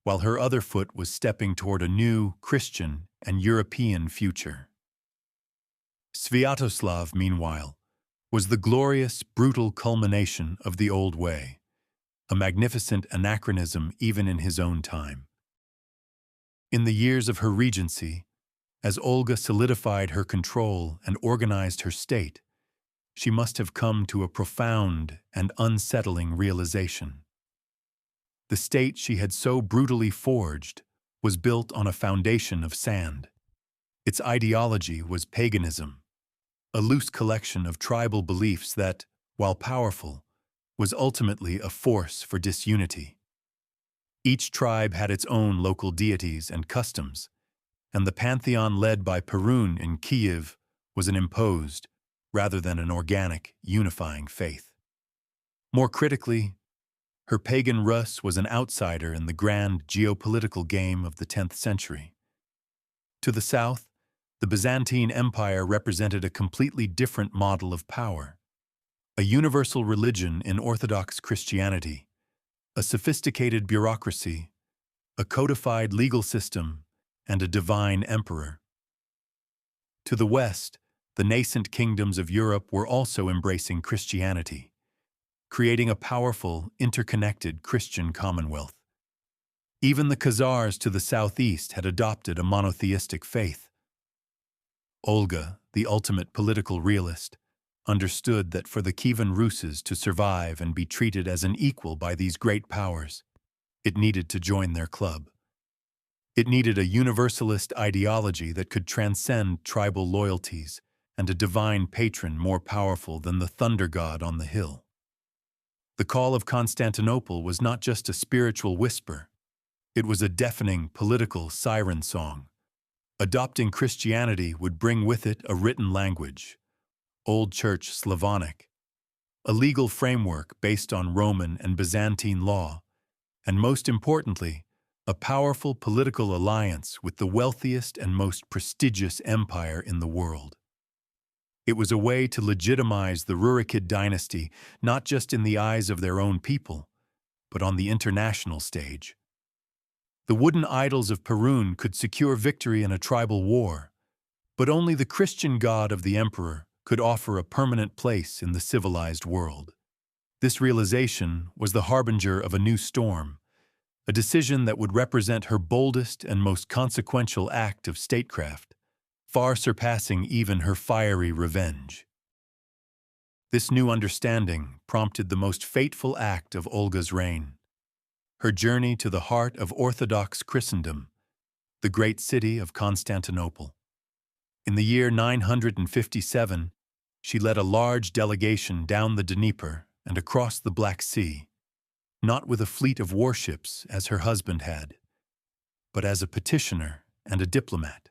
while her other foot was stepping toward a new, Christian, and European future. Sviatoslav, meanwhile, was the glorious, brutal culmination of the old way, a magnificent anachronism even in his own time. In the years of her regency, as Olga solidified her control and organized her state, she must have come to a profound and unsettling realization. The state she had so brutally forged was built on a foundation of sand. Its ideology was paganism, a loose collection of tribal beliefs that, while powerful, was ultimately a force for disunity. Each tribe had its own local deities and customs, and the pantheon led by Perun in Kiev was an imposed, rather than an organic, unifying faith. More critically, her pagan Rus was an outsider in the grand geopolitical game of the 10th century. To the south, the Byzantine Empire represented a completely different model of power, a universal religion in Orthodox Christianity, a sophisticated bureaucracy, a codified legal system, and a divine emperor. To the west, the nascent kingdoms of Europe were also embracing Christianity, creating a powerful, interconnected Christian commonwealth. Even the Khazars to the southeast had adopted a monotheistic faith. Olga, the ultimate political realist, understood that for the Kievan Ruses to survive and be treated as an equal by these great powers, it needed to join their club. It needed a universalist ideology that could transcend tribal loyalties and a divine patron more powerful than the thunder god on the hill. The call of Constantinople was not just a spiritual whisper. It was a deafening political siren song. Adopting Christianity would bring with it a written language, Old Church Slavonic, a legal framework based on Roman and Byzantine law, and most importantly, a powerful political alliance with the wealthiest and most prestigious empire in the world. It was a way to legitimize the Rurikid dynasty not just in the eyes of their own people, but on the international stage. The wooden idols of Perun could secure victory in a tribal war, but only the Christian god of the emperor could offer a permanent place in the civilized world. This realization was the harbinger of a new storm, a decision that would represent her boldest and most consequential act of statecraft, far surpassing even her fiery revenge. This new understanding prompted the most fateful act of Olga's reign, her journey to the heart of Orthodox Christendom, the great city of Constantinople. In the year 957, she led a large delegation down the Dnieper and across the Black Sea, not with a fleet of warships as her husband had, but as a petitioner and a diplomat.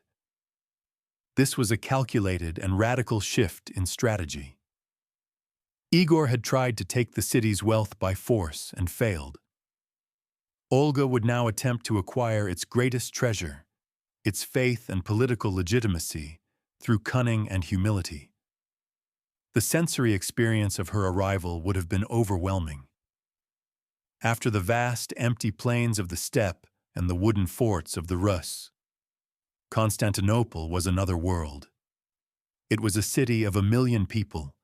This was a calculated and radical shift in strategy. Igor had tried to take the city's wealth by force and failed. Olga would now attempt to acquire its greatest treasure, its faith and political legitimacy, through cunning and humility. The sensory experience of her arrival would have been overwhelming. After the vast, empty plains of the steppe and the wooden forts of the Rus, Constantinople was another world. It was a city of 1 million people,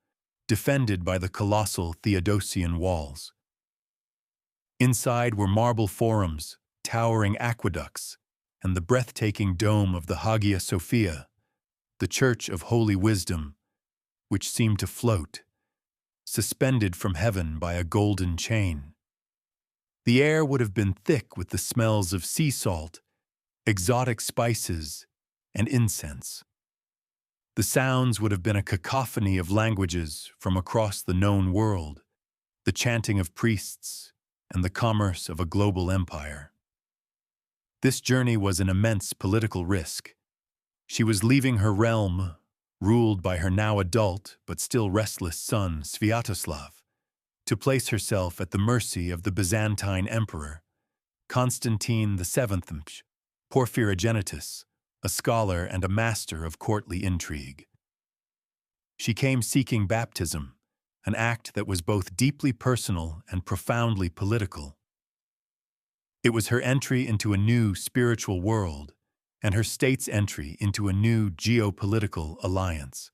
defended by the colossal Theodosian walls, Inside were marble forums, towering aqueducts, and the breathtaking dome of the Hagia Sophia, the Church of Holy Wisdom, which seemed to float, suspended from heaven by a golden chain. The air would have been thick with the smells of sea salt, exotic spices, and incense. The sounds would have been a cacophony of languages from across the known world, the chanting of priests, and the commerce of a global empire. This journey was an immense political risk. She was leaving her realm, ruled by her now adult but still restless son, Sviatoslav, to place herself at the mercy of the Byzantine emperor, Constantine VII, Porphyrogenitus, a scholar and a master of courtly intrigue. She came seeking baptism, an act that was both deeply personal and profoundly political. It was her entry into a new spiritual world, and her state's entry into a new geopolitical alliance.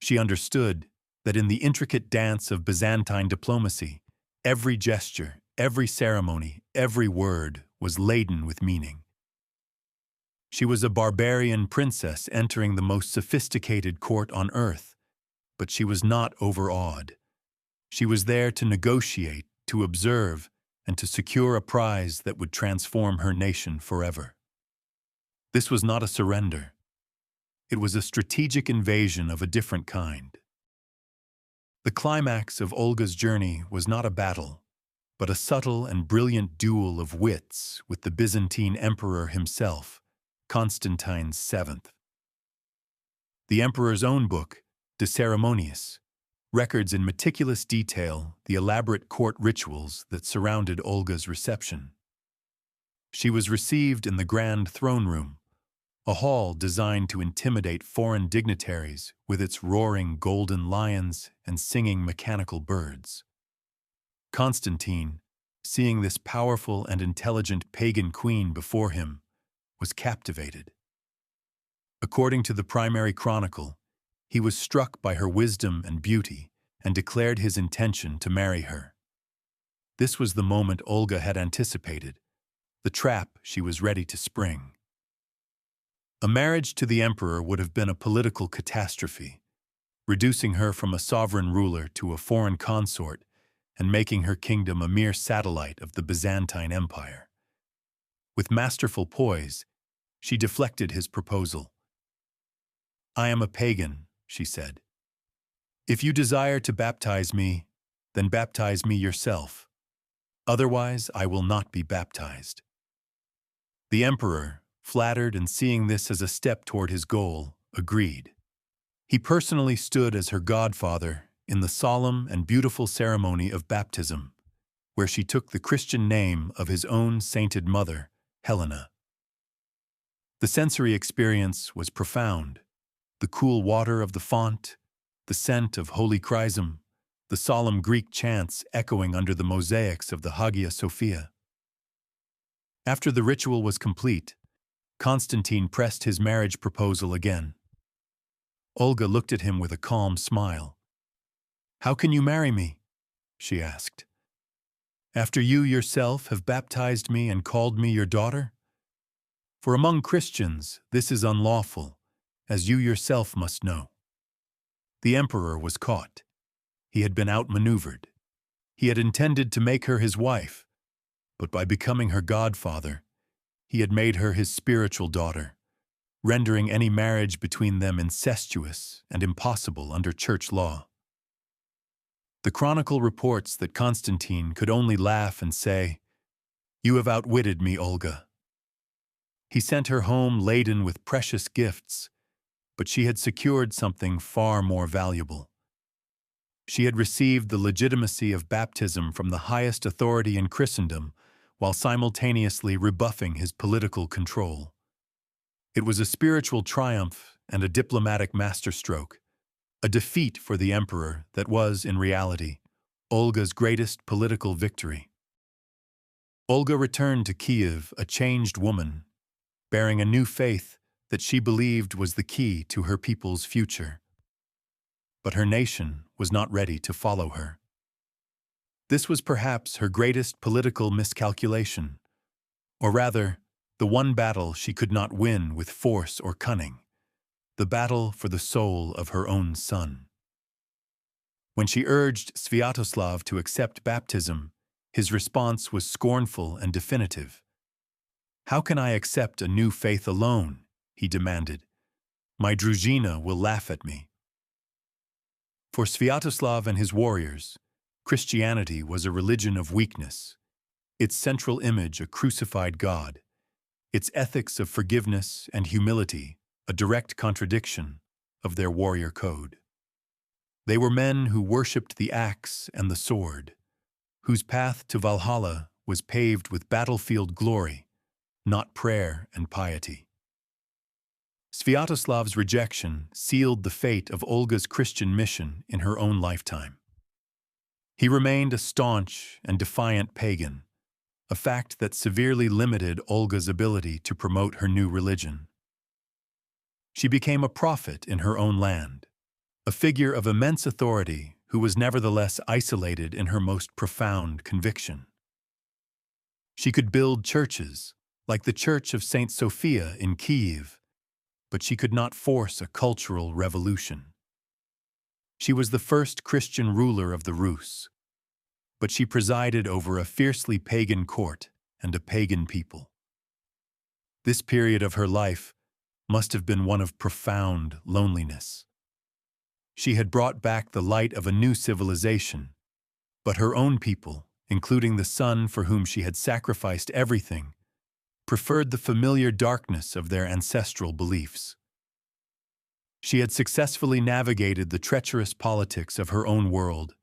She understood that in the intricate dance of Byzantine diplomacy, every gesture, every ceremony, every word was laden with meaning. She was a barbarian princess entering the most sophisticated court on earth, but she was not overawed. She was there to negotiate, to observe, and to secure a prize that would transform her nation forever. This was not a surrender. It was a strategic invasion of a different kind. The climax of Olga's journey was not a battle, but a subtle and brilliant duel of wits with the Byzantine emperor himself, Constantine VII. The emperor's own book, De Ceremoniis, records in meticulous detail the elaborate court rituals that surrounded Olga's reception. She was received in the grand throne room, a hall designed to intimidate foreign dignitaries with its roaring golden lions and singing mechanical birds. Constantine, seeing this powerful and intelligent pagan queen before him, was captivated. According to the primary chronicle, he was struck by her wisdom and beauty and declared his intention to marry her. This was the moment Olga had anticipated, the trap she was ready to spring. A marriage to the emperor would have been a political catastrophe, reducing her from a sovereign ruler to a foreign consort and making her kingdom a mere satellite of the Byzantine Empire. With masterful poise, she deflected his proposal. "I am a pagan," she said. "If you desire to baptize me, then baptize me yourself. Otherwise, I will not be baptized." The emperor, flattered and seeing this as a step toward his goal, agreed. He personally stood as her godfather in the solemn and beautiful ceremony of baptism, where she took the Christian name of his own sainted mother, Helena. The sensory experience was profound. The cool water of the font, the scent of holy chrism, the solemn Greek chants echoing under the mosaics of the Hagia Sophia. After the ritual was complete, Constantine pressed his marriage proposal again. Olga looked at him with a calm smile. "How can you marry me?" she asked. "After you yourself have baptized me and called me your daughter? For among Christians, this is unlawful, as you yourself must know." The emperor was caught. He had been outmaneuvered. He had intended to make her his wife, but by becoming her godfather, he had made her his spiritual daughter, rendering any marriage between them incestuous and impossible under church law. The chronicle reports that Constantine could only laugh and say, "You have outwitted me, Olga." He sent her home laden with precious gifts, but she had secured something far more valuable. She had received the legitimacy of baptism from the highest authority in Christendom, while simultaneously rebuffing his political control. It was a spiritual triumph and a diplomatic masterstroke, a defeat for the emperor that was, in reality, Olga's greatest political victory. Olga returned to Kiev a changed woman, bearing a new faith that she believed was the key to her people's future. But her nation was not ready to follow her. This was perhaps her greatest political miscalculation, or rather, the one battle she could not win with force or cunning, the battle for the soul of her own son. When she urged Sviatoslav to accept baptism, his response was scornful and definitive. "How can I accept a new faith alone?" he demanded. "My druzhina will laugh at me." For Sviatoslav and his warriors, Christianity was a religion of weakness, its central image a crucified God, its ethics of forgiveness and humility a direct contradiction of their warrior code. They were men who worshipped the axe and the sword, whose path to Valhalla was paved with battlefield glory, not prayer and piety. Sviatoslav's rejection sealed the fate of Olga's Christian mission in her own lifetime. He remained a staunch and defiant pagan, a fact that severely limited Olga's ability to promote her new religion. She became a prophet in her own land, a figure of immense authority who was nevertheless isolated in her most profound conviction. She could build churches, like the Church of Saint Sophia in Kiev, but she could not force a cultural revolution. She was the first Christian ruler of the Rus, but she presided over a fiercely pagan court and a pagan people. This period of her life must have been one of profound loneliness. She had brought back the light of a new civilization, but her own people, including the son for whom she had sacrificed everything, preferred the familiar darkness of their ancestral beliefs. She had successfully navigated the treacherous politics of her own world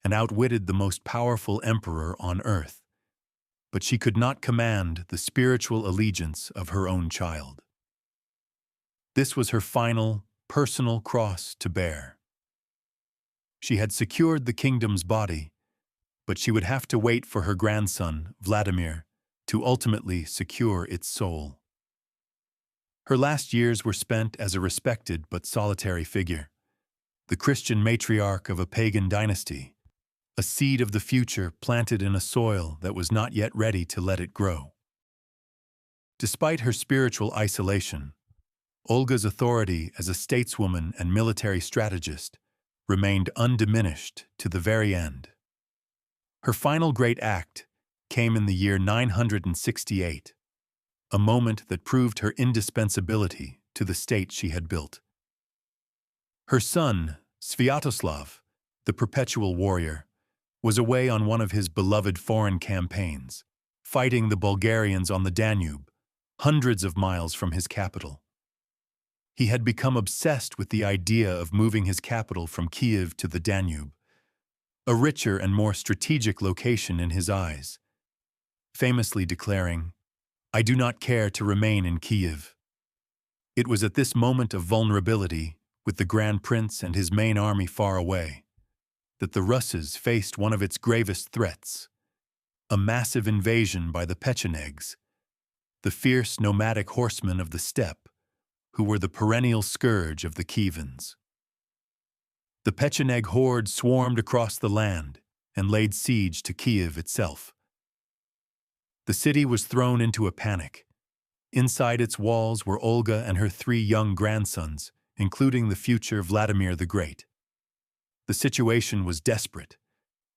and outwitted the most powerful emperor on earth, but she could not command the spiritual allegiance of her own child. This was her final, personal cross to bear. She had secured the kingdom's body, but she would have to wait for her grandson, Vladimir, to ultimately secure its soul. Her last years were spent as a respected but solitary figure, the Christian matriarch of a pagan dynasty, a seed of the future planted in a soil that was not yet ready to let it grow. Despite her spiritual isolation, Olga's authority as a stateswoman and military strategist remained undiminished to the very end. Her final great act came in the year 968, a moment that proved her indispensability to the state she had built. Her son, Sviatoslav, the perpetual warrior, was away on one of his beloved foreign campaigns, fighting the Bulgarians on the Danube, hundreds of miles from his capital. He had become obsessed with the idea of moving his capital from Kiev to the Danube, a richer and more strategic location in his eyes, famously declaring, "I do not care to remain in Kiev." It was at this moment of vulnerability, with the Grand Prince and his main army far away, that the Russes faced one of its gravest threats, a massive invasion by the Pechenegs, the fierce nomadic horsemen of the steppe, who were the perennial scourge of the Kievans. The Pecheneg horde swarmed across the land and laid siege to Kiev itself. The city was thrown into a panic. Inside its walls were Olga and her 3 young grandsons, including the future Vladimir the Great. The situation was desperate.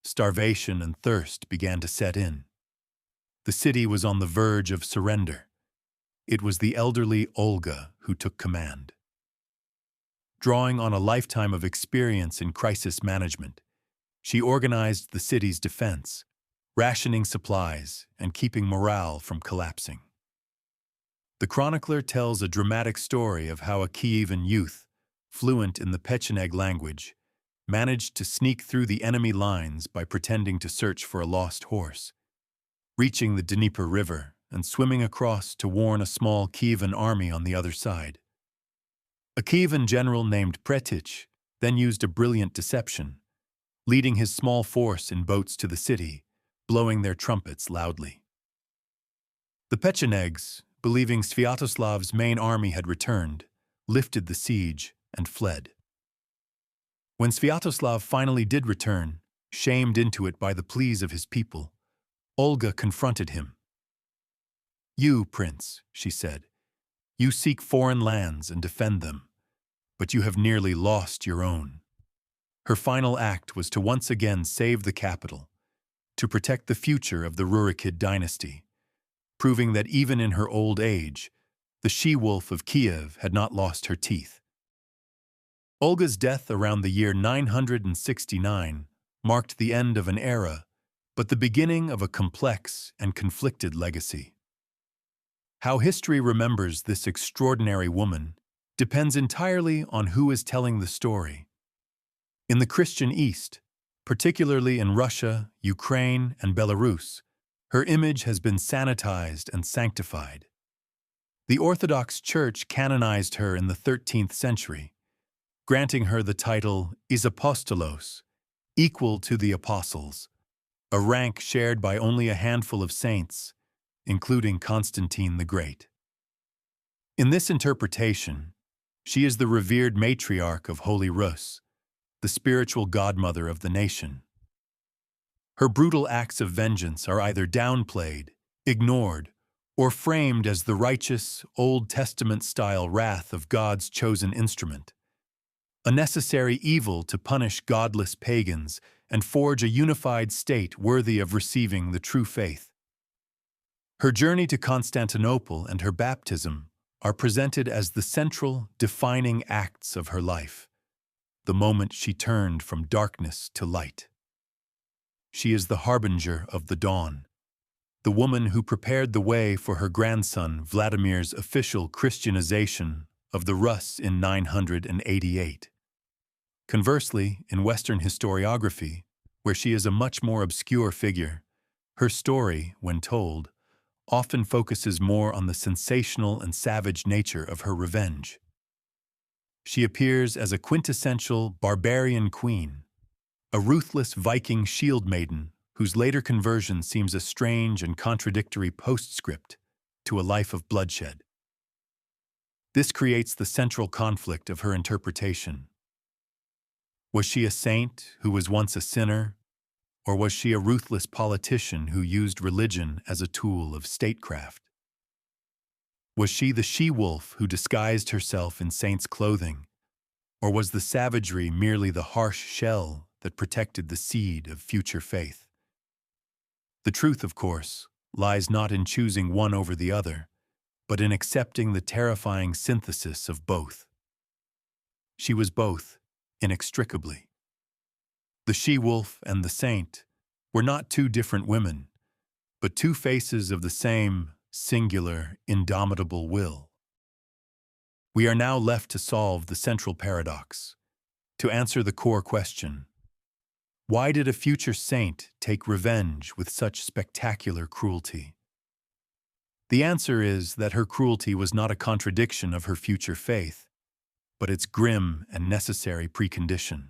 Starvation and thirst began to set in. The city was on the verge of surrender. It was the elderly Olga who took command. Drawing on a lifetime of experience in crisis management, she organized the city's defense, rationing supplies and keeping morale from collapsing. The chronicler tells a dramatic story of how a Kievan youth, fluent in the Pecheneg language, managed to sneak through the enemy lines by pretending to search for a lost horse, reaching the Dnieper River and swimming across to warn a small Kievan army on the other side. A Kievan general named Pretich then used a brilliant deception, leading his small force in boats to the city, blowing their trumpets loudly. The Pechenegs, believing Sviatoslav's main army had returned, lifted the siege and fled. When Sviatoslav finally did return, shamed into it by the pleas of his people, Olga confronted him. "You, prince," she said, "you seek foreign lands and defend them, but you have nearly lost your own." Her final act was to once again save the capital, to protect the future of the Rurikid dynasty, proving that even in her old age, the she-wolf of Kiev had not lost her teeth. Olga's death around the year 969 marked the end of an era, but the beginning of a complex and conflicted legacy. How history remembers this extraordinary woman depends entirely on who is telling the story. In the Christian East, particularly in Russia, Ukraine, and Belarus, her image has been sanitized and sanctified. The Orthodox Church canonized her in the 13th century, granting her the title Isapostolos, equal to the apostles, a rank shared by only a handful of saints, including Constantine the Great. In this interpretation, she is the revered matriarch of Holy Rus, the spiritual godmother of the nation. Her brutal acts of vengeance are either downplayed, ignored, or framed as the righteous, Old Testament-style wrath of God's chosen instrument, a necessary evil to punish godless pagans and forge a unified state worthy of receiving the true faith. Her journey to Constantinople and her baptism are presented as the central, defining acts of her life, the moment she turned from darkness to light. She is the harbinger of the dawn, the woman who prepared the way for her grandson Vladimir's official Christianization of the Rus in 988. Conversely, in Western historiography, where she is a much more obscure figure, her story, when told, often focuses more on the sensational and savage nature of her revenge. She appears as a quintessential barbarian queen, a ruthless Viking shield maiden whose later conversion seems a strange and contradictory postscript to a life of bloodshed. This creates the central conflict of her interpretation. Was she a saint who was once a sinner, or was she a ruthless politician who used religion as a tool of statecraft? Was she the she-wolf who disguised herself in saint's clothing, or was the savagery merely the harsh shell that protected the seed of future faith? The truth, of course, lies not in choosing one over the other, but in accepting the terrifying synthesis of both. She was both, inextricably. The she-wolf and the saint were not two different women, but two faces of the same, singular, indomitable will. We are now left to solve the central paradox, to answer the core question: why did a future saint take revenge with such spectacular cruelty? The answer is that her cruelty was not a contradiction of her future faith, but its grim and necessary precondition.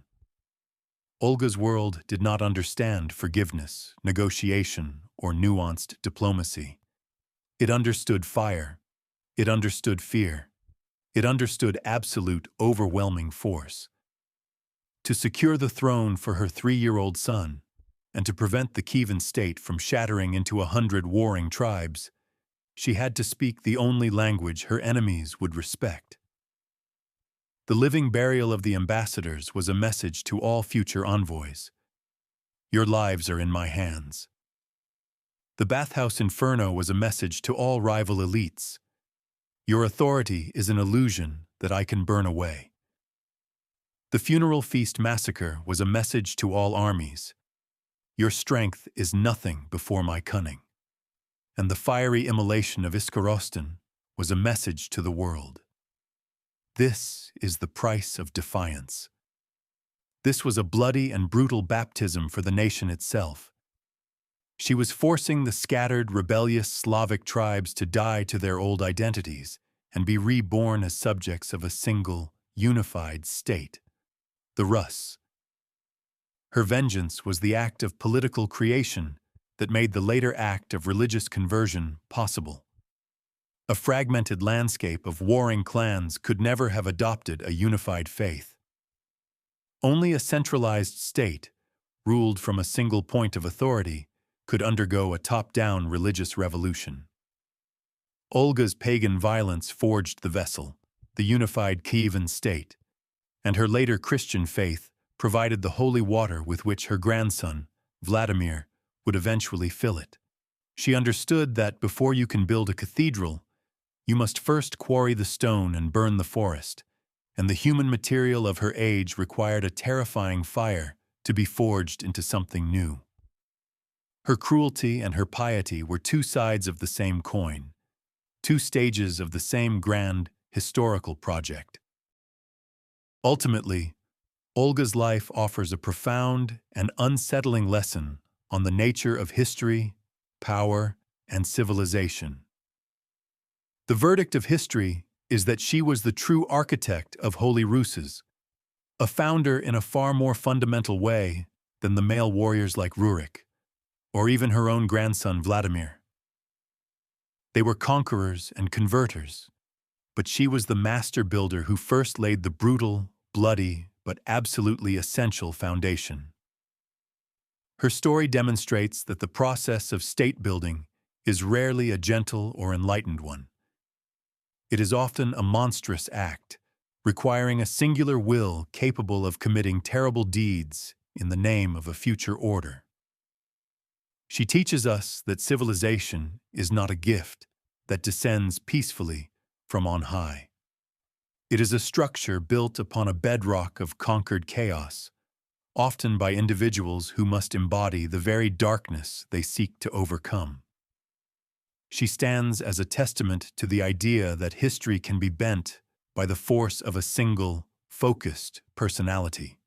Olga's world did not understand forgiveness, negotiation, or nuanced diplomacy. It understood fire. It understood fear. It understood absolute, overwhelming force. To secure the throne for her 3-year-old son, and to prevent the Kievan state from shattering into 100 warring tribes, she had to speak the only language her enemies would respect. The living burial of the ambassadors was a message to all future envoys. Your lives are in my hands. The bathhouse inferno was a message to all rival elites. Your authority is an illusion that I can burn away. The funeral feast massacre was a message to all armies. Your strength is nothing before my cunning. And the fiery immolation of Iskorostan was a message to the world. This is the price of defiance. This was a bloody and brutal baptism for the nation itself. She was forcing the scattered, rebellious Slavic tribes to die to their old identities and be reborn as subjects of a single, unified state, the Rus. Her vengeance was the act of political creation that made the later act of religious conversion possible. A fragmented landscape of warring clans could never have adopted a unified faith. Only a centralized state, ruled from a single point of authority, could undergo a top-down religious revolution. Olga's pagan violence forged the vessel, the unified Kievan state, and her later Christian faith provided the holy water with which her grandson, Vladimir, would eventually fill it. She understood that before you can build a cathedral, you must first quarry the stone and burn the forest, and the human material of her age required a terrifying fire to be forged into something new. Her cruelty and her piety were two sides of the same coin, two stages of the same grand historical project. Ultimately, Olga's life offers a profound and unsettling lesson on the nature of history, power, and civilization. The verdict of history is that she was the true architect of Holy Rus's, a founder in a far more fundamental way than the male warriors like Rurik, or even her own grandson Vladimir. They were conquerors and converters, but she was the master builder who first laid the brutal, bloody, but absolutely essential foundation. Her story demonstrates that the process of state building is rarely a gentle or enlightened one. It is often a monstrous act, requiring a singular will capable of committing terrible deeds in the name of a future order. She teaches us that civilization is not a gift that descends peacefully from on high. It is a structure built upon a bedrock of conquered chaos, often by individuals who must embody the very darkness they seek to overcome. She stands as a testament to the idea that history can be bent by the force of a single, focused personality.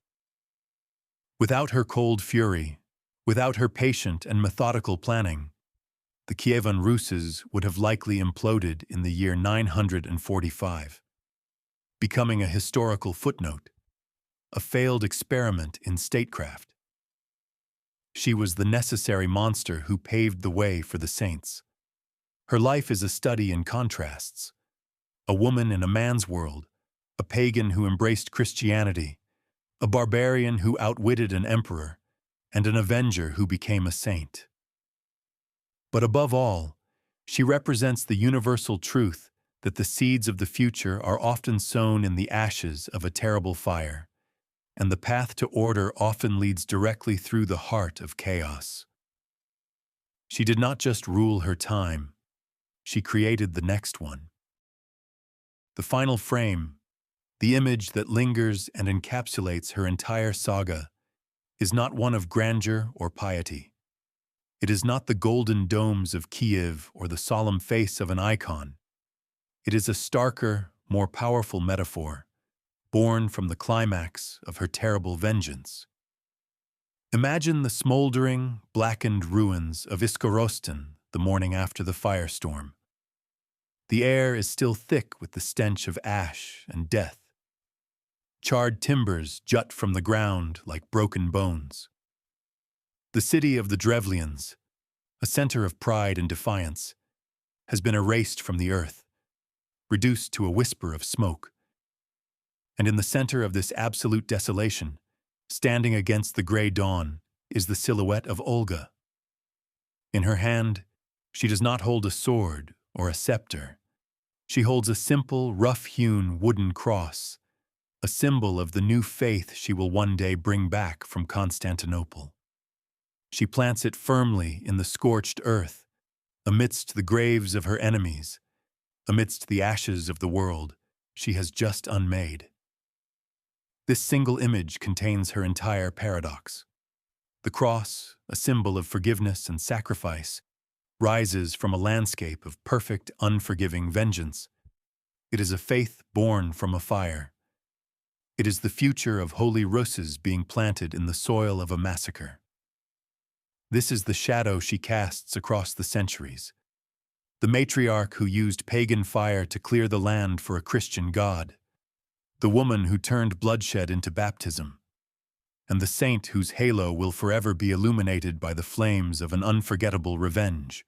Without her cold fury, without her patient and methodical planning, the Kievan Ruses would have likely imploded in the year 945, becoming a historical footnote, a failed experiment in statecraft. She was the necessary monster who paved the way for the saints. Her life is a study in contrasts. A woman in a man's world, a pagan who embraced Christianity, a barbarian who outwitted an emperor, and an avenger who became a saint. But above all, she represents the universal truth that the seeds of the future are often sown in the ashes of a terrible fire, and the path to order often leads directly through the heart of chaos. She did not just rule her time, she created the next one. The final frame, the image that lingers and encapsulates her entire saga, is not one of grandeur or piety. It is not the golden domes of Kiev or the solemn face of an icon. It is a starker, more powerful metaphor, born from the climax of her terrible vengeance. Imagine the smoldering, blackened ruins of Iskorostan the morning after the firestorm. The air is still thick with the stench of ash and death. Charred timbers jut from the ground like broken bones. The city of the Drevlians, a center of pride and defiance, has been erased from the earth, reduced to a whisper of smoke. And in the center of this absolute desolation, standing against the gray dawn, is the silhouette of Olga. In her hand, she does not hold a sword or a scepter. She holds a simple, rough-hewn wooden cross, a symbol of the new faith she will one day bring back from Constantinople. She plants it firmly in the scorched earth, amidst the graves of her enemies, amidst the ashes of the world she has just unmade. This single image contains her entire paradox. The cross, a symbol of forgiveness and sacrifice, rises from a landscape of perfect, unforgiving vengeance. It is a faith born from a fire. It is the future of Holy Russes being planted in the soil of a massacre. This is the shadow she casts across the centuries. The matriarch who used pagan fire to clear the land for a Christian God. The woman who turned bloodshed into baptism. And the saint whose halo will forever be illuminated by the flames of an unforgettable revenge.